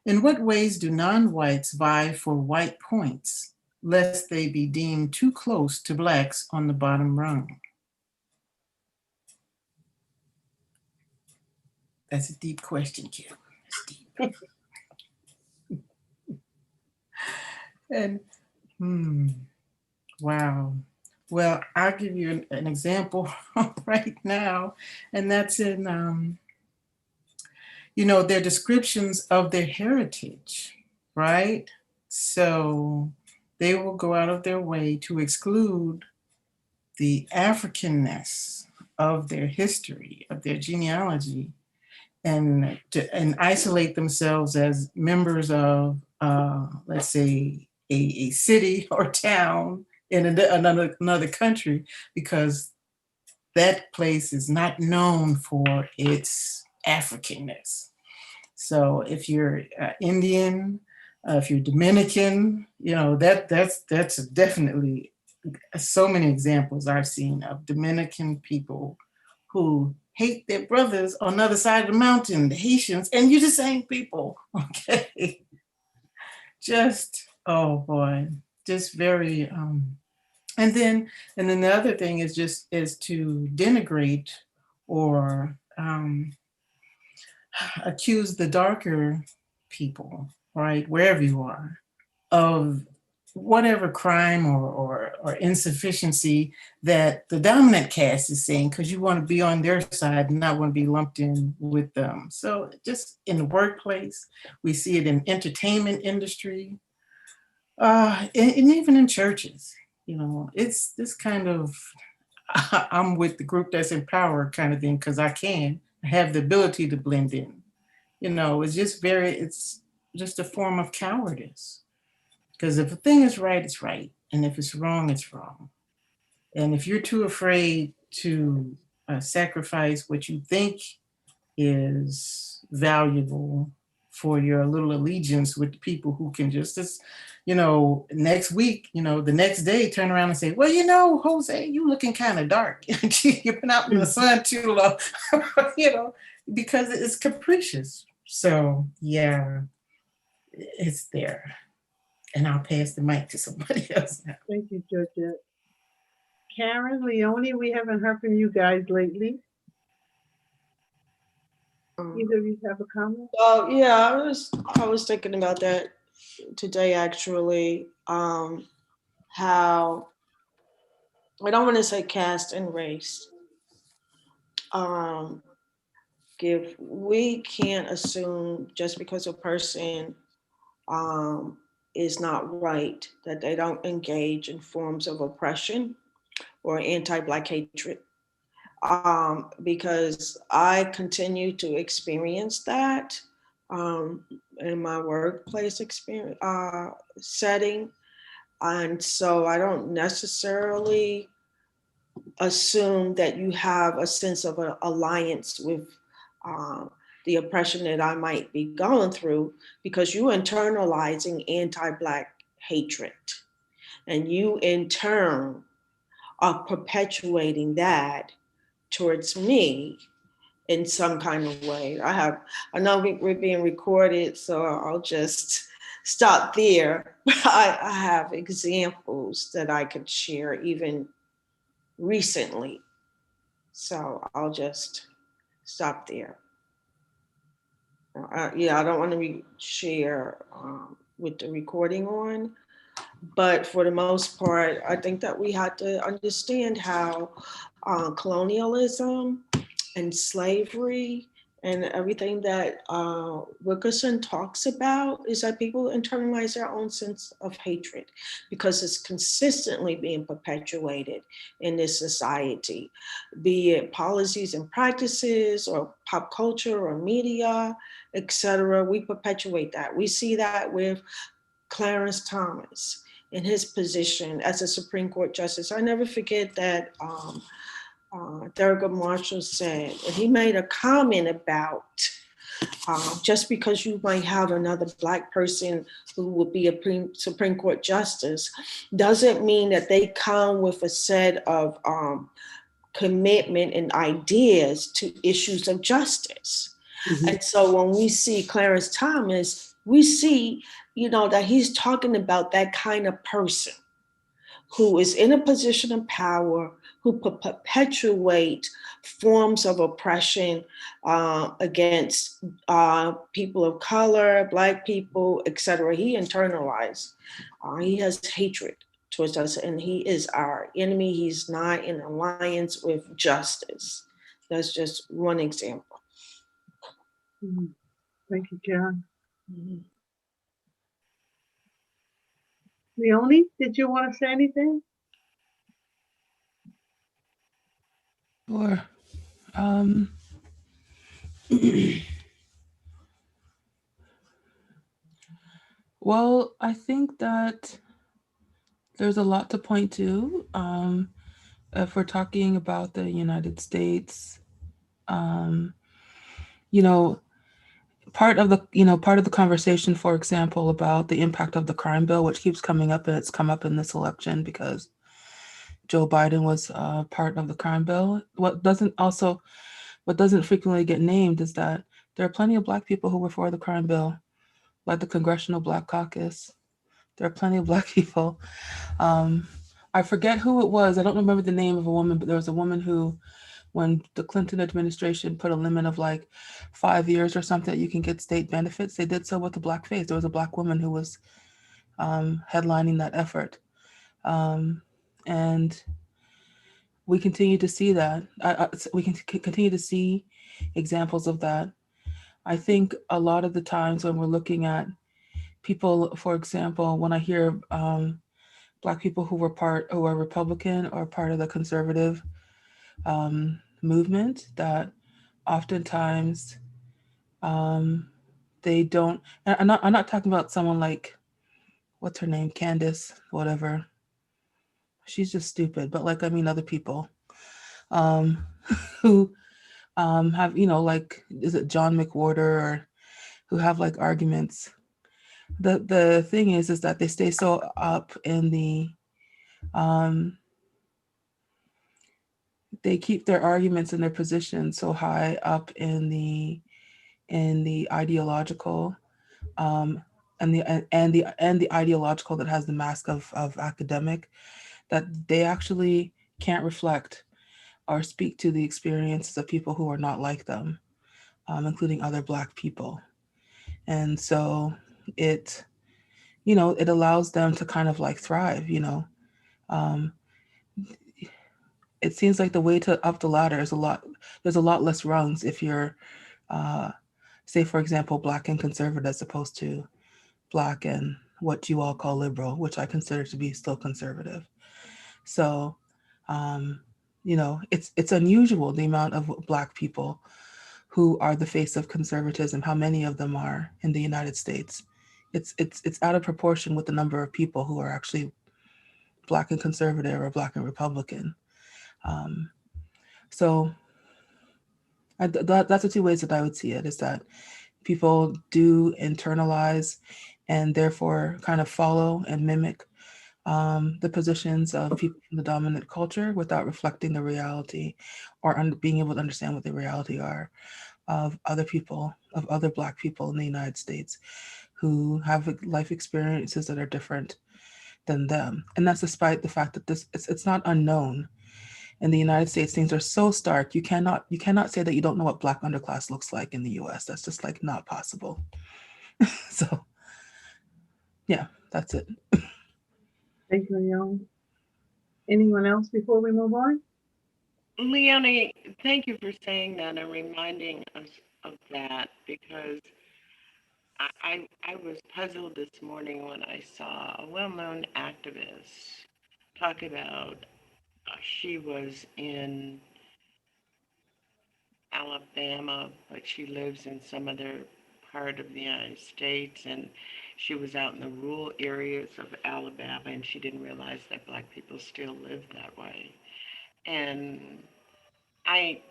Speaker 6: In what ways do non-whites vie for white points, lest they be deemed too close to Blacks on the bottom rung? That's a deep question, Kim. It's deep. And, wow. Well, I'll give you an example right now, and that's in, you know, their descriptions of their heritage, right? So they will go out of their way to exclude the Africanness of their history, of their genealogy, and isolate themselves as members of, let's say, a city or town in another country, because that place is not known for its Africanness. So if you're Indian, if you're Dominican, you know, that's definitely so many examples I've seen of Dominican people who hate their brothers on the other side of the mountain, the Haitians, and you're the same people, okay? Just, oh boy, just very, and then the other thing is to denigrate or accuse the darker people, right, wherever you are, of whatever crime or insufficiency that the dominant caste is saying, because you want to be on their side and not want to be lumped in with them. So just in the workplace, we see it in entertainment industry, and even in churches. You know, it's this kind of, I'm with the group that's in power kind of thing, because I have the ability to blend in. You know, it's just a form of cowardice. Because if a thing is right, it's right. And if it's wrong, it's wrong. And if you're too afraid to sacrifice what you think is valuable for your little allegiance with the people who can just, you know, next week, you know, the next day turn around and say, well, you know, Jose, you looking kind of dark. You've been out in the sun too long, you know, because it's capricious. So yeah, it's there. And I'll pass the mic to somebody else now.
Speaker 4: Thank you, Georgette. Karen, Leonie, we haven't heard from you guys lately. Either of you have a comment?
Speaker 5: Oh yeah, I was thinking about that today actually. how, I don't want to say caste and race. We can't assume just because a person is not right that they don't engage in forms of oppression or anti-Black hatred. Because I continue to experience that in my workplace experience setting. And so I don't necessarily assume that you have a sense of an alliance with the oppression that I might be going through, because you internalizing anti-Black hatred, and you in turn are perpetuating that towards me in some kind of way. I know we're being recorded, so I'll just stop there. I have examples that I could share even recently. So I'll just stop there. Yeah, I don't want to share with the recording on, but for the most part, I think that we had to understand how colonialism and slavery and everything that Wilkerson talks about is that people internalize their own sense of hatred because it's consistently being perpetuated in this society, be it policies and practices or pop culture or media, etc. We perpetuate that. We see that with Clarence Thomas in his position as a Supreme Court justice. I never forget that Thurgood Marshall said, and he made a comment about just because you might have another Black person who will be a Supreme Court justice doesn't mean that they come with a set of commitment and ideas to issues of justice. Mm-hmm. And so when we see Clarence Thomas, we see, that he's talking about that kind of person who is in a position of power, who perpetuate forms of oppression against people of color, Black people, etc. He internalized. He has hatred towards us, and he is our enemy. He's not in alliance with justice. That's just one example.
Speaker 4: Mm-hmm. Thank you, Karen. Mm-hmm. Leonie, did you want to say anything?
Speaker 7: Sure. Well, I think that there's a lot to point to. If we're talking about the United States, part of the conversation, for example, about the impact of the crime bill, which keeps coming up, and it's come up in this election because Joe Biden was part of the crime bill. What doesn't frequently get named is that there are plenty of Black people who were for the crime bill, like the Congressional Black Caucus. There are plenty of Black people. I forget who it was. I don't remember the name of a woman, but there was a woman who, when the Clinton administration put a limit of like 5 years or something that you can get state benefits, they did so with a Black face. There was a Black woman who was headlining that effort. And we continue to see that. We can continue to see examples of that. I think a lot of the times when we're looking at people, for example, when I hear Black people who are Republican or part of the conservative movement, that oftentimes they don't. I'm not talking about someone like, what's her name, Candace, whatever. She's just stupid, but other people who have, like, is it John McWhorter, or who have like arguments. The thing is that they stay so up in the they keep their arguments and their positions so high up in the ideological and the ideological that has the mask of academic, that they actually can't reflect or speak to the experiences of people who are not like them, including other Black people. And so it allows them to kind of like thrive, It seems like the way up the ladder is there's a lot less rungs if you're, say, for example, Black and conservative as opposed to Black and what you all call liberal, which I consider to be still conservative. So, it's unusual the amount of Black people who are the face of conservatism, how many of them are in the United States. It's out of proportion with the number of people who are actually Black and conservative or Black and Republican. So that's the two ways that I would see it, is that people do internalize and therefore kind of follow and mimic the positions of people from the dominant culture without reflecting the reality or being able to understand what the reality are of other people, of other Black people in the United States who have life experiences that are different than them. And that's despite the fact that it's not unknown. In the United States, things are so stark, you cannot say that you don't know what Black underclass looks like in the US. That's just like not possible. So yeah, that's it.
Speaker 4: Thank you, Leonie. Anyone else before we move on?
Speaker 2: Leonie, thank you for saying that and reminding us of that, because I was puzzled this morning when I saw a well-known activist talk about she was in Alabama, but she lives in some other part of the United States, and she was out in the rural areas of Alabama, and she didn't realize that Black people still live that way. And I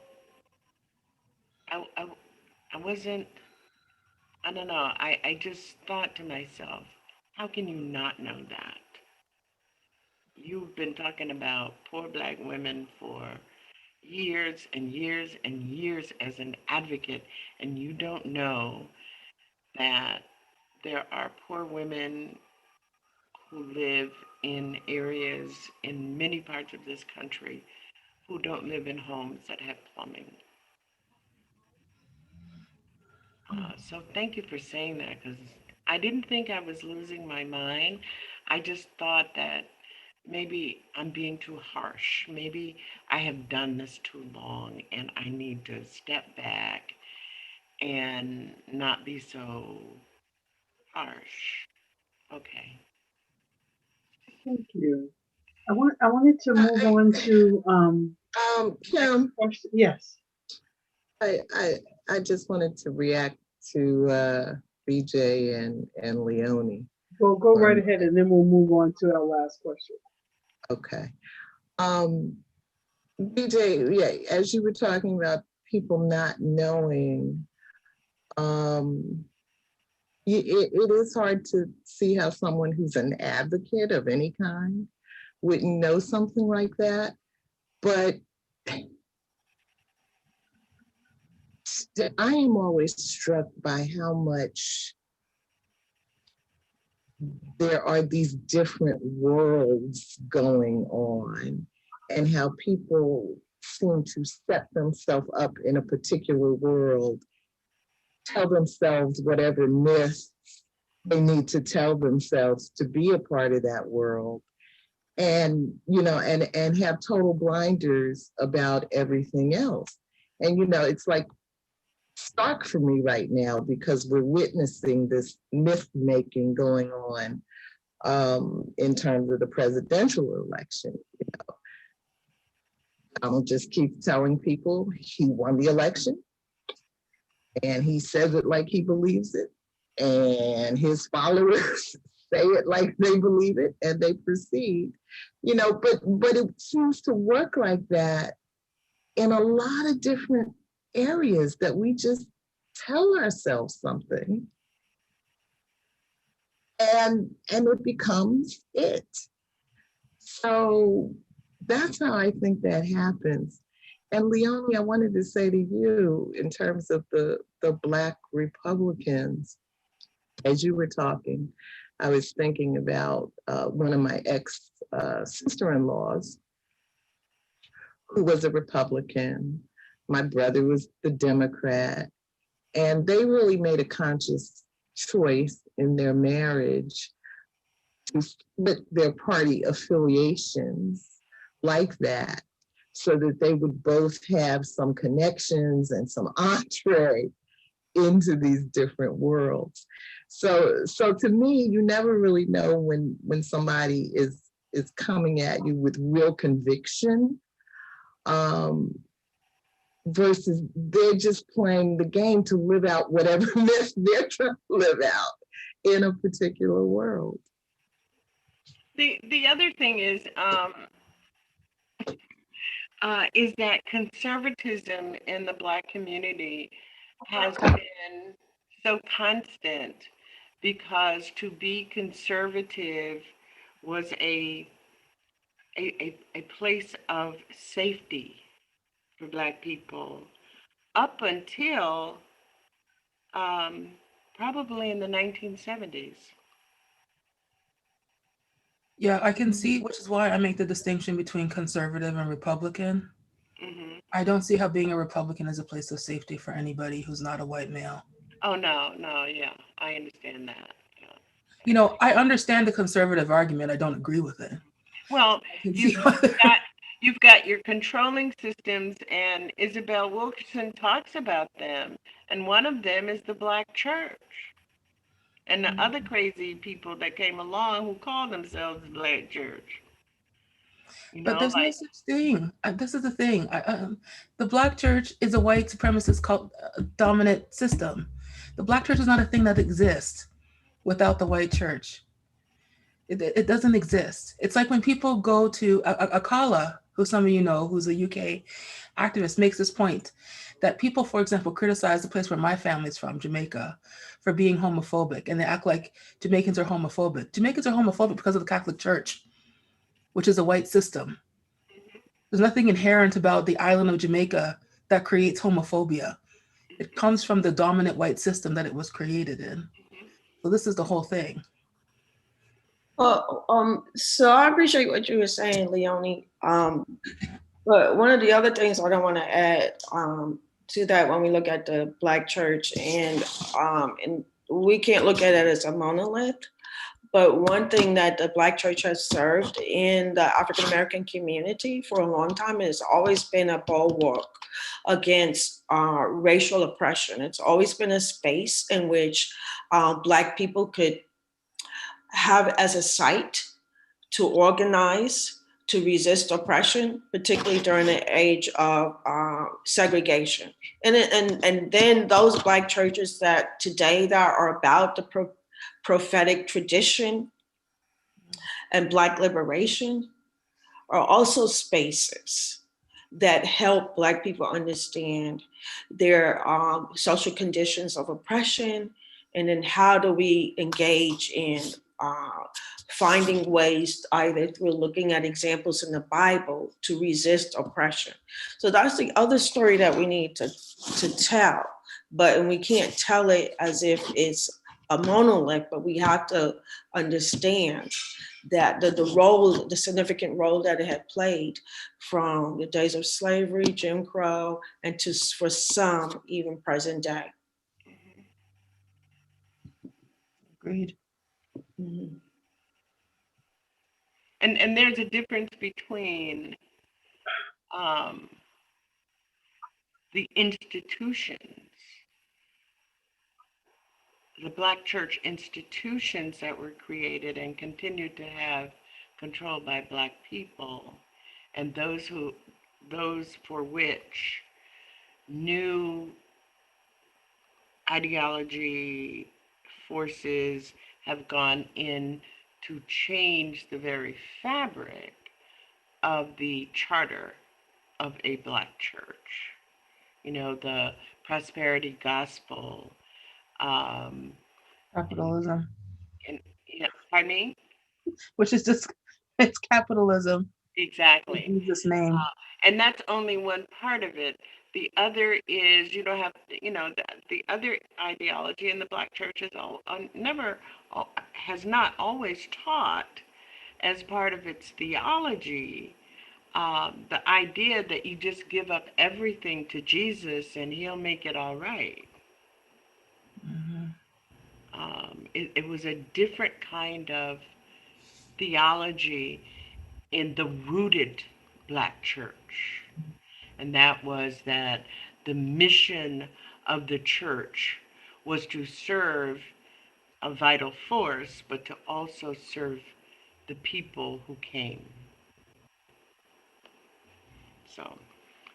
Speaker 2: wasn't, I don't know, I just thought to myself, how can you not know that? You've been talking about poor Black women for years and years and years as an advocate, and you don't know that there are poor women who live in areas in many parts of this country who don't live in homes that have plumbing. So thank you for saying that, because I didn't think I was losing my mind. I just thought that maybe I'm being too harsh. Maybe I have done this too long and I need to step back and not be so harsh. Okay.
Speaker 4: Thank you. I wanted to move on to
Speaker 3: Kim,
Speaker 4: question. Yes.
Speaker 3: I just wanted to react to BJ and Leonie.
Speaker 4: Go right ahead, and then we'll move on to our last question.
Speaker 3: Okay. BJ, yeah, as you were talking about people not knowing, it is hard to see how someone who's an advocate of any kind wouldn't know something like that. But I am always struck by how much there are these different worlds going on and how people seem to set themselves up in a particular world, tell themselves whatever myth they need to tell themselves to be a part of that world, and and have total blinders about everything else. And it's like stark for me right now because we're witnessing this myth making going on in terms of the presidential election. Donald just keeps telling people he won the election and he says it like he believes it, and his followers say it like they believe it and they proceed, but it seems to work like that in a lot of different areas, that we just tell ourselves something and it becomes it. So that's how I think that happens. And Leonie, I wanted to say to you, in terms of the Black Republicans, as you were talking, I was thinking about one of my ex sister-in-laws who was a Republican. My brother was the Democrat. And they really made a conscious choice in their marriage to split their party affiliations like that so that they would both have some connections and some entree into these different worlds. So to me, you never really know when somebody is coming at you with real conviction, versus they're just playing the game to live out whatever myth they're trying to live out in a particular world.
Speaker 2: The other thing is that conservatism in the Black community has been so constant, because to be conservative was a place of safety for Black people up until probably in the 1970s.
Speaker 7: Yeah, I can see, which is why I make the distinction between conservative and Republican.
Speaker 2: Mm-hmm.
Speaker 7: I don't see how being a Republican is a place of safety for anybody who's not a white male.
Speaker 2: Oh, no, yeah, I understand that. Yeah.
Speaker 7: You know, I understand the conservative argument. I don't agree with it.
Speaker 2: Well, you've got your controlling systems, and Isabel Wilkerson talks about them, and one of them is the Black church. And the other crazy people that came along who call themselves the Black church.
Speaker 7: But there's no such thing. This is the thing. The Black church is a white supremacist dominant system. The Black church is not a thing that exists without the white church. It doesn't exist. It's like when people go to Akala, who some of you know, who's a UK activist, makes this point that people, for example, criticize the place where my family's from, Jamaica, for being homophobic, and they act like Jamaicans are homophobic. Jamaicans are homophobic because of the Catholic Church, which is a white system. There's nothing inherent about the island of Jamaica that creates homophobia. It comes from the dominant white system that it was created in. So this is the whole thing.
Speaker 5: So I appreciate what you were saying, Leonie. But one of the other things I don't want to add to that, when we look at the Black church, and we can't look at it as a monolith, but one thing that the Black church has served in the African American community for a long time has always been a bulwark against racial oppression. It's always been a space in which Black people could have as a site to organize, to resist oppression, particularly during the age of segregation. And then those Black churches that today that are about the prophetic tradition and Black liberation are also spaces that help Black people understand their social conditions of oppression, and then how do we engage in finding ways, either through looking at examples in the Bible, to resist oppression. So that's the other story that we need to tell, but we can't tell it as if it's a monolith, but we have to understand that the significant role that it had played from the days of slavery, Jim Crow, and for some, even present day.
Speaker 7: Agreed.
Speaker 5: Mm-hmm.
Speaker 2: And there's a difference between the institutions, the Black church institutions that were created and continued to have control by Black people, and those for which new ideology forces have gone in to change the very fabric of the charter of a Black church. You know, the prosperity gospel.
Speaker 7: Capitalism.
Speaker 2: Pardon me?
Speaker 7: Which is just, it's capitalism.
Speaker 2: Exactly.
Speaker 7: In Jesus' name.
Speaker 2: And that's only one part of it. The other is, you don't have, the other ideology in the Black church is has not always taught as part of its theology the idea that you just give up everything to Jesus and he'll make it all right.
Speaker 7: Mm-hmm.
Speaker 2: It was a different kind of theology in the rooted Black church. And that was that the mission of the church was to serve a vital force, but to also serve the people who came. So,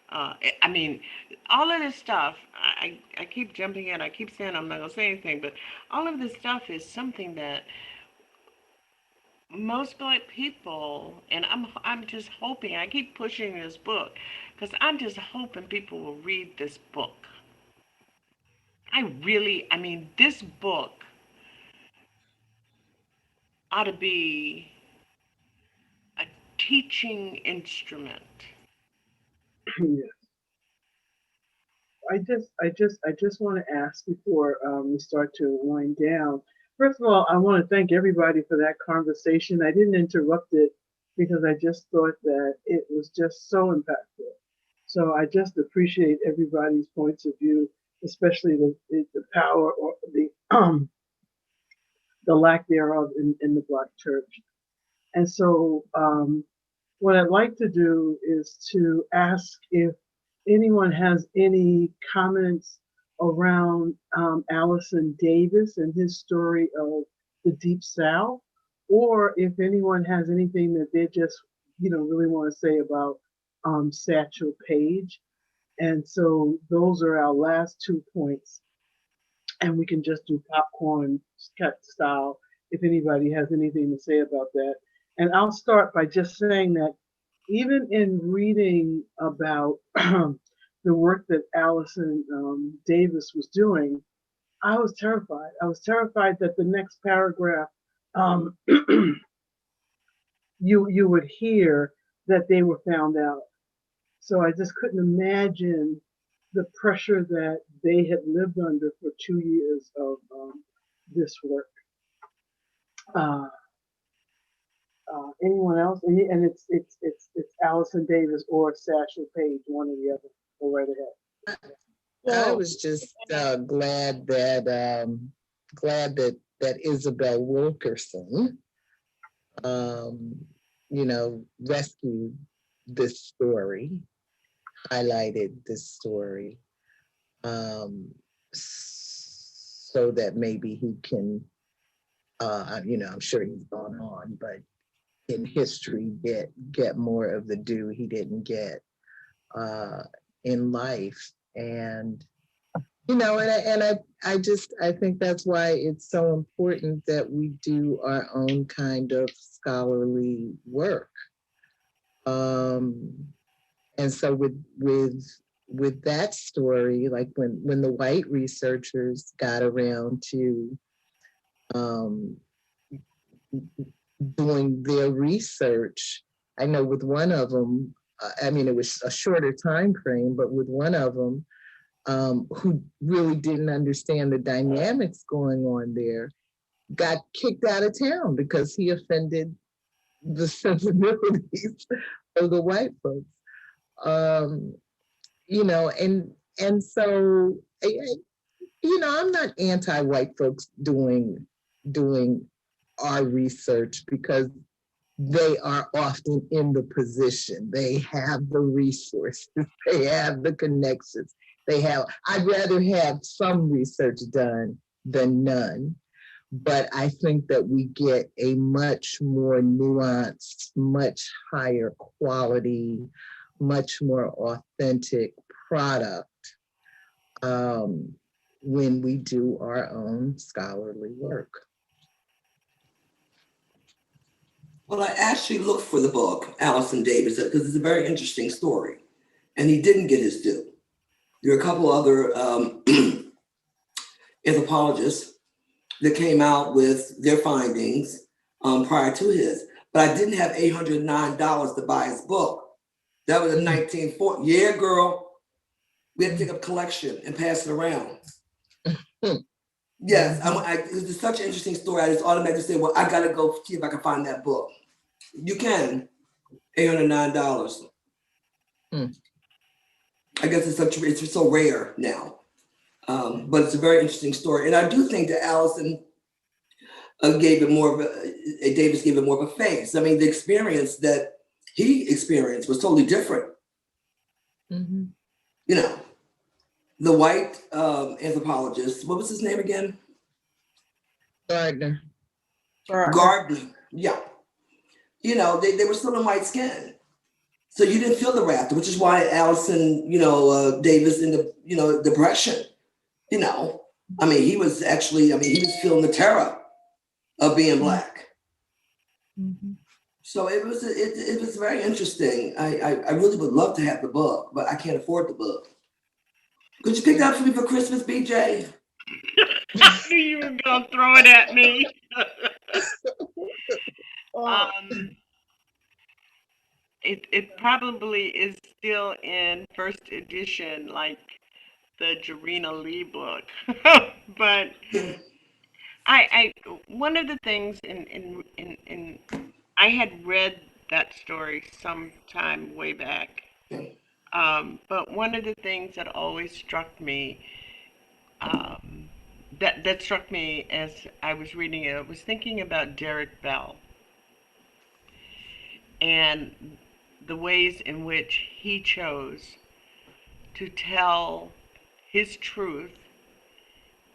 Speaker 2: I mean, all of this stuff, I keep jumping in, I keep saying I'm not going to say anything, but all of this stuff is something that most Black people, and I'm just hoping, I keep pushing this book, because I'm just hoping people will read this book. I mean, this book ought to be a teaching instrument.
Speaker 4: Yes. I just want to ask before we start to wind down. First of all, I want to thank everybody for that conversation. I didn't interrupt it because I just thought that it was just so impactful. So I just appreciate everybody's points of view, especially the power or the lack thereof in the Black church. And so what I'd like to do is to ask if anyone has any comments around Allison Davis and his story of the Deep South, or if anyone has anything that they just, really want to say about Satchel Paige. And so those are our last 2 points. And we can just do popcorn style if anybody has anything to say about that. And I'll start by just saying that even in reading about the work that Allison Davis was doing, I was terrified. I was terrified that the next paragraph, you would hear that they were found out. So I just couldn't imagine the pressure that they had lived under for 2 years of this work. Anyone else? And it's Allison Davis or Satchel Paige, one or the other. Go right ahead.
Speaker 3: I was just glad that Isabel Wilkerson, rescued this story, highlighted this story, so that maybe he can, I'm sure he's gone on, but in history get more of the due he didn't get in life. And I think that's why it's so important that we do our own kind of scholarly work. And so with that story, like when the white researchers got around to doing their research, I know with one of them, it was a shorter time frame, but with one of them, who really didn't understand the dynamics going on there, got kicked out of town because he offended the sensibilities of the white folks. And so, I'm not anti-white folks doing our research because they are often in the position. They have the resources, they have the connections. I'd rather have some research done than none. But I think that we get a much more nuanced, much higher quality, much more authentic product when we do our own scholarly work.
Speaker 1: Well, I actually looked for the book, Allison Davis, because it's a very interesting story, and he didn't get his due. There are a couple other anthropologists that came out with their findings prior to his, but I didn't have $809 to buy his book. That was in 1940. Yeah, girl, we had to take up collection and pass it around. Yes, it's such an interesting story. I just automatically said, well, I gotta go see if I can find that book. You can, $809. I guess it's so rare now, but it's a very interesting story. And I do think that Allison gave it more of a, Davis gave it more of a face. I mean, the experience that he experienced was totally different.
Speaker 3: Mhm.
Speaker 1: You know, the white anthropologist, what was his name again?
Speaker 3: Gardner.
Speaker 1: Gardner. Yeah. You know, they were still in white skin. So you didn't feel the wrath, which is why Allison, Davis in the, depression, I mean, he was feeling the terror of being Black.
Speaker 3: Mhm.
Speaker 1: So it was very interesting. I really would love to have the book, but I can't afford the book. Could you pick that up for me for Christmas, BJ?
Speaker 2: I knew you were gonna throw it at me. It probably is still in first edition, like the Jarena Lee book. But I one of the things in I had read that story sometime way back. But one of the things that always struck me, that struck me as I was reading it, I was thinking about Derek Bell and the ways in which he chose to tell his truth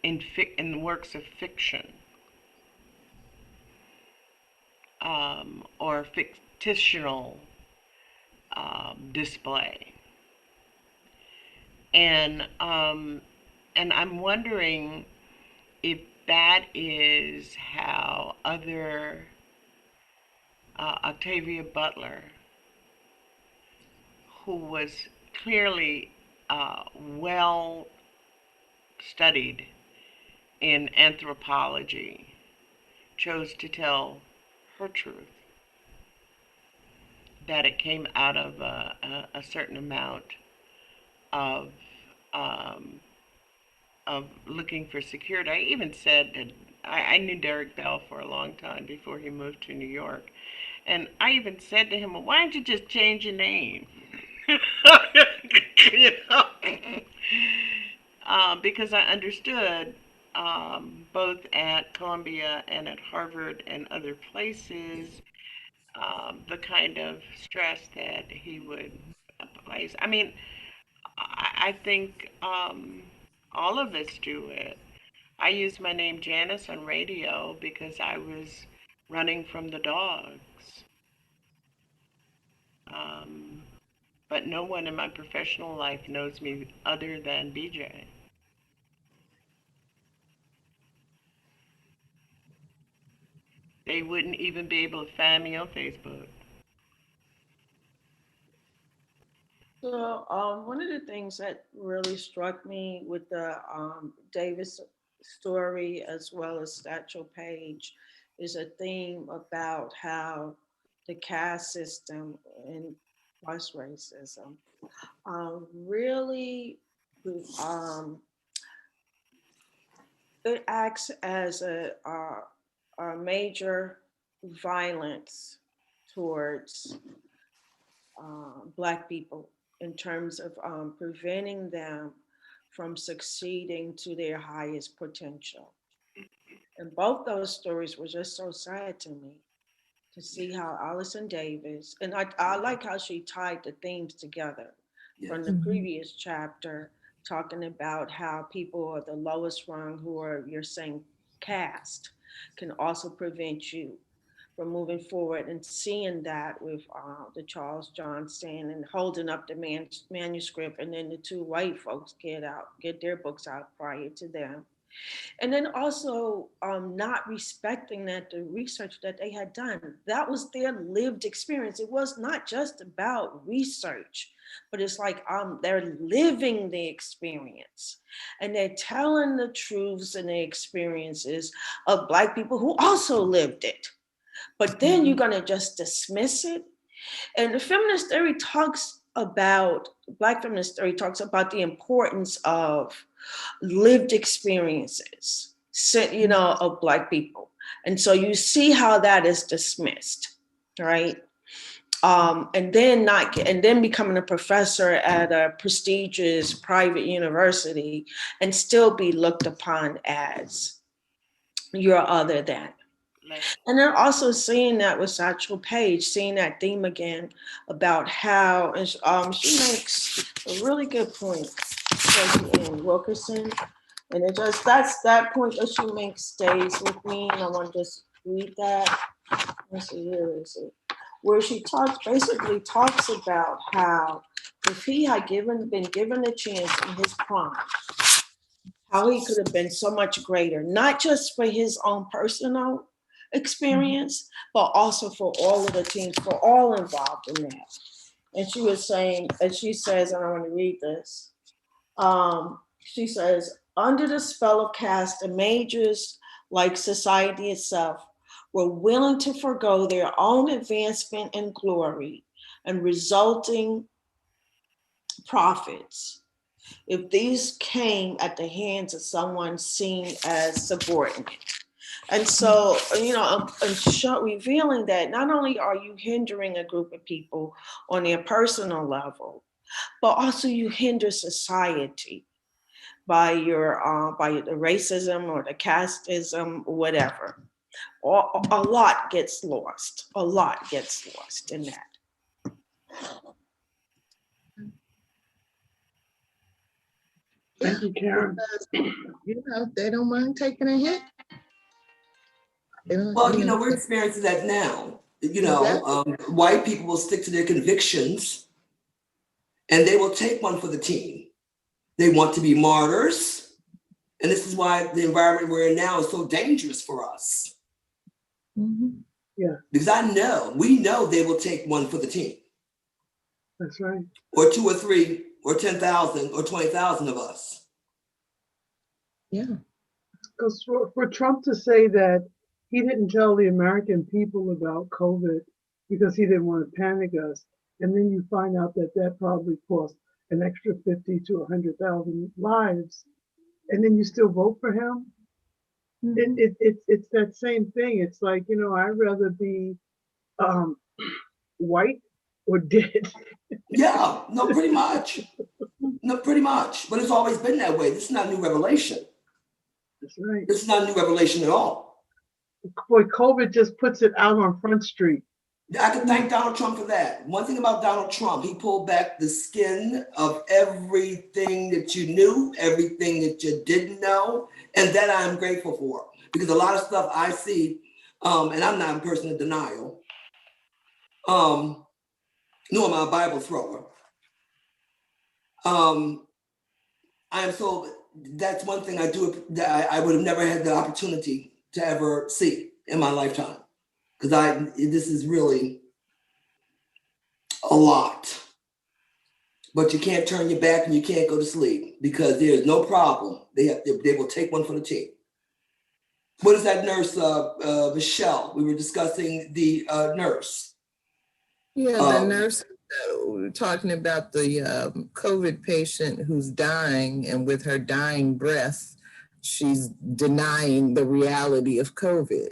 Speaker 2: in works of fiction, or fictional display. And I'm wondering if that is how other Octavia Butler, who was clearly well studied in anthropology, chose to tell her truth, that it came out of a certain amount of um, looking for security. I even said that I knew Derek Bell for a long time before he moved to New York. And I even said to him, well, why don't you just change your name? You know? Because I understood, both at Columbia and at Harvard and other places, the kind of stress that he would place. I mean, I think all of us do it. I used my name Janice on radio because I was running from the dogs. Um, but no one in my professional life knows me other than BJ. They wouldn't even be able to find me on Facebook.
Speaker 5: So one of the things that really struck me with the Davis story as well as Satchel Paige is a theme about how the caste system and plus racism really um, it acts as a major violence towards Black people in terms of preventing them from succeeding to their highest potential. And both those stories were just so sad to me to see how Allison Davis, and I like how she tied the themes together from the previous chapter, talking about how people are the lowest rung who are, you're saying, caste, can also prevent you from moving forward, and seeing that with the Charles Johnson and holding up the manuscript, and then the two white folks get their books out prior to them. And then also not respecting that the research that they had done, that was their lived experience. It was not just about research, but it's like they're living the experience and they're telling the truths and the experiences of Black people who also lived it. But then you're gonna just dismiss it. And the feminist theory talks about, Black feminist theory talks about the importance of lived experiences, of Black people. And so you see how that is dismissed, right? And then becoming a professor at a prestigious private university and still be looked upon as you're other than. And they're also seeing that with Satchel Paige, seeing that theme again about how, and she makes a really good point, in Wilkerson, and it just, that point that she makes stays with me, and I want to just read that. Let's see, here is it. Where she basically talks about how if he had been given a chance in his prime, how he could have been so much greater, not just for his own personal experience, but also for all of the teams, for all involved in that. And she was saying, and she says, and I want to read this. She says, under the spell of caste, the majors, like society itself, were willing to forgo their own advancement and glory and resulting profits if these came at the hands of someone seen as subordinate. And so, revealing that not only are you hindering a group of people on their personal level, but also you hinder society by the racism or the casteism, or whatever. A lot gets lost. A lot gets lost in that.
Speaker 4: Thank you, Karen.
Speaker 3: They don't mind taking a hit.
Speaker 1: Well, we're experiencing that now. White people will stick to their convictions and they will take one for the team. They want to be martyrs. And this is why the environment we're in now is so dangerous for us.
Speaker 4: Mm-hmm. Yeah.
Speaker 1: Because we know they will take one for the team.
Speaker 4: That's right.
Speaker 1: Or 2 or 3 or 10,000 or 20,000 of us.
Speaker 3: Yeah.
Speaker 4: Because for Trump to say that he didn't tell the American people about COVID because he didn't want to panic us, and then you find out that probably cost an extra 50 to 100,000 lives, and then you still vote for him. Mm-hmm. It's that same thing. It's like, I'd rather be white or dead.
Speaker 1: Yeah, no, pretty much. But it's always been that way. This is not a new revelation.
Speaker 4: That's right.
Speaker 1: This is not a new revelation at all.
Speaker 4: Boy, COVID just puts it out on Front Street.
Speaker 1: I can thank Donald Trump for that. One thing about Donald Trump, he pulled back the skin of everything that you knew, everything that you didn't know, and that I'm grateful for. Because a lot of stuff I see, and I'm not a person of denial, nor am I a Bible thrower. That's one thing I do that I would have never had the opportunity to ever see in my lifetime. Because this is really a lot. But you can't turn your back and you can't go to sleep because there's no problem. They will take one for the team. What is that nurse, Michelle? We were discussing the nurse.
Speaker 3: Yeah, the nurse, we were talking about the COVID patient who's dying, and with her dying breath, she's denying the reality of COVID.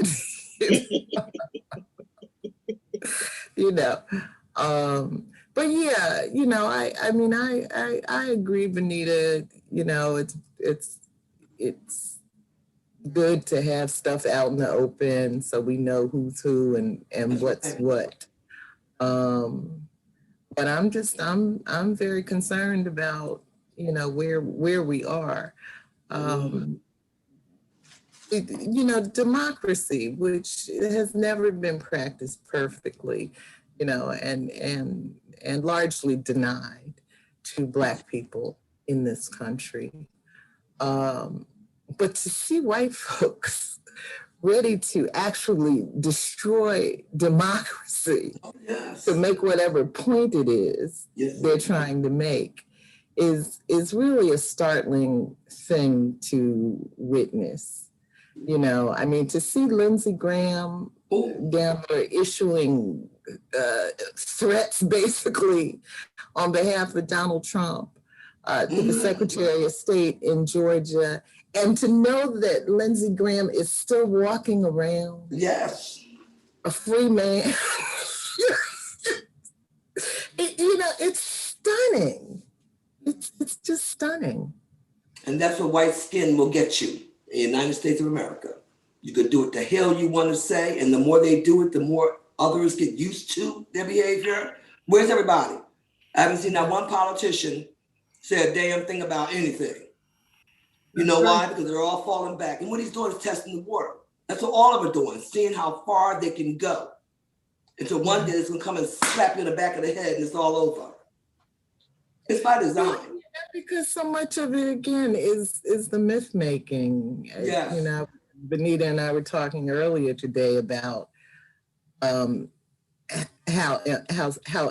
Speaker 3: But yeah, I agree, Venita. It's good to have stuff out in the open so we know who's who and what's what. But I'm very concerned about where we are. Democracy, which has never been practiced perfectly, and largely denied to Black people in this country. But to see white folks ready to actually destroy democracy to make whatever point it is they're trying to make is really a startling thing to witness. To see Lindsey Graham down there issuing threats basically on behalf of Donald Trump to the Secretary of State in Georgia, and to know that Lindsey Graham is still walking around.
Speaker 1: Yes.
Speaker 3: A free man. It's stunning. It's just stunning.
Speaker 1: And that's what white skin will get you in the United States of America. You could do it the hell you want to say, and the more they do it, the more others get used to their behavior. Where's everybody? I haven't seen that one politician say a damn thing about anything. You know why? Because they're all falling back. And what he's doing is testing the water. That's what all of them are doing, seeing how far they can go. Until one day it's gonna come and slap you in the back of the head and it's all over. It's by design.
Speaker 3: Yeah, because so much of it again is the myth making.
Speaker 1: Yes.
Speaker 3: You know, Venita and I were talking earlier today about how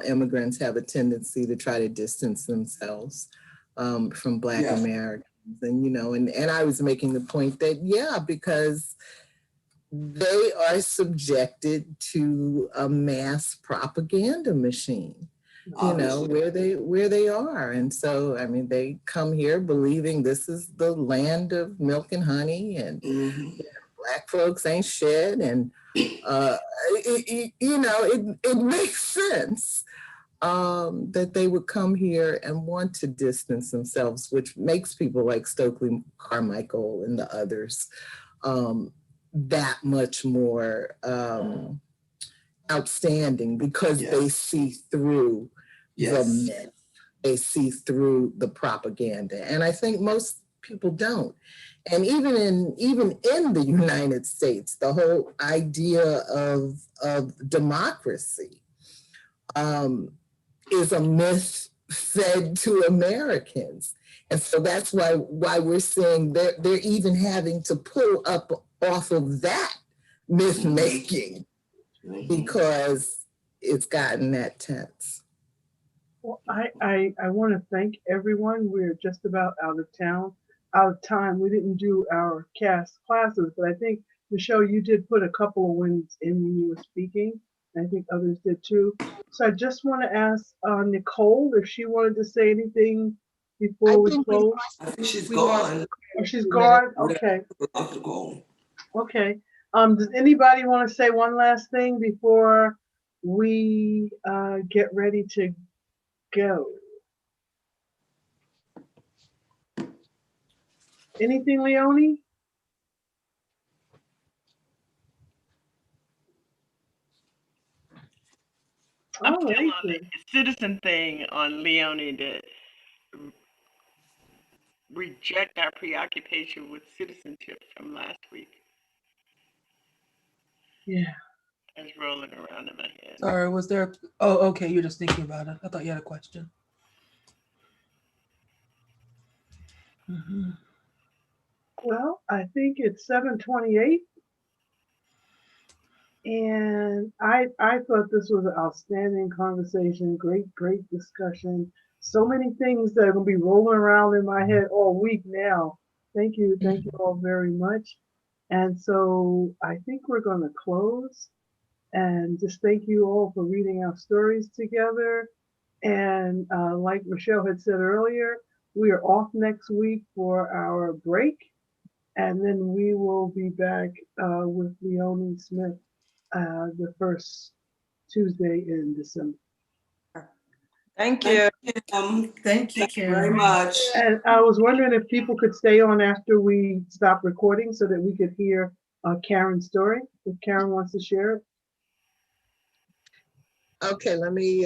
Speaker 3: immigrants have a tendency to try to distance themselves from Black Americans. And, you know, and I was making the point that, yeah, because they are subjected to a mass propaganda machine, you know, where they are. And so, I mean, they come here believing this is the land of milk and honey, and you know, Black folks ain't shit. And, you know, it makes sense that they would come here and want to distance themselves, which makes people like Stokely Carmichael and the others that much more outstanding, because they see through the myth, they see through the propaganda, and I think most people don't. And even in the United States, the whole idea of democracy is a myth fed to Americans. And so that's why we're seeing they're even having to pull up off of that myth making, because it's gotten that tense.
Speaker 4: Well, I want to thank everyone. We're just about out of time. We didn't do our Caste classes, but I think, Michelle, you did put a couple of ones in when you were speaking. I think others did too. So I just want to ask Nicole if she wanted to say anything before we close.
Speaker 1: I think she's gone.
Speaker 4: Oh, she's gone? Okay. Okay. Does anybody want to say one last thing before we get ready to go? Anything, Leonie?
Speaker 2: I'm still on the citizen thing on Leonie to reject our preoccupation with citizenship from last week.
Speaker 4: Yeah.
Speaker 2: It's rolling around in my head.
Speaker 7: Sorry, was there? Oh, okay. You're just thinking about it. I thought you had a question.
Speaker 4: Well, I think it's 7:28. And I thought this was an outstanding conversation, great discussion. So many things that are going to be rolling around in my head all week now. Thank you all very much. And so I think we're going to close, and just thank you all for reading our stories together. And like Michelle had said earlier, we are off next week for our break, and then we will be back with Leonie Smith the first Tuesday in December.
Speaker 5: Thank you.
Speaker 6: Thank you, Karen.
Speaker 1: Very much.
Speaker 4: And I was wondering if people could stay on after we stop recording so that we could hear Karen's story, if Karen wants to share it.
Speaker 3: Okay, let me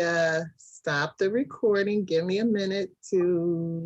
Speaker 3: stop the recording. Give me a minute to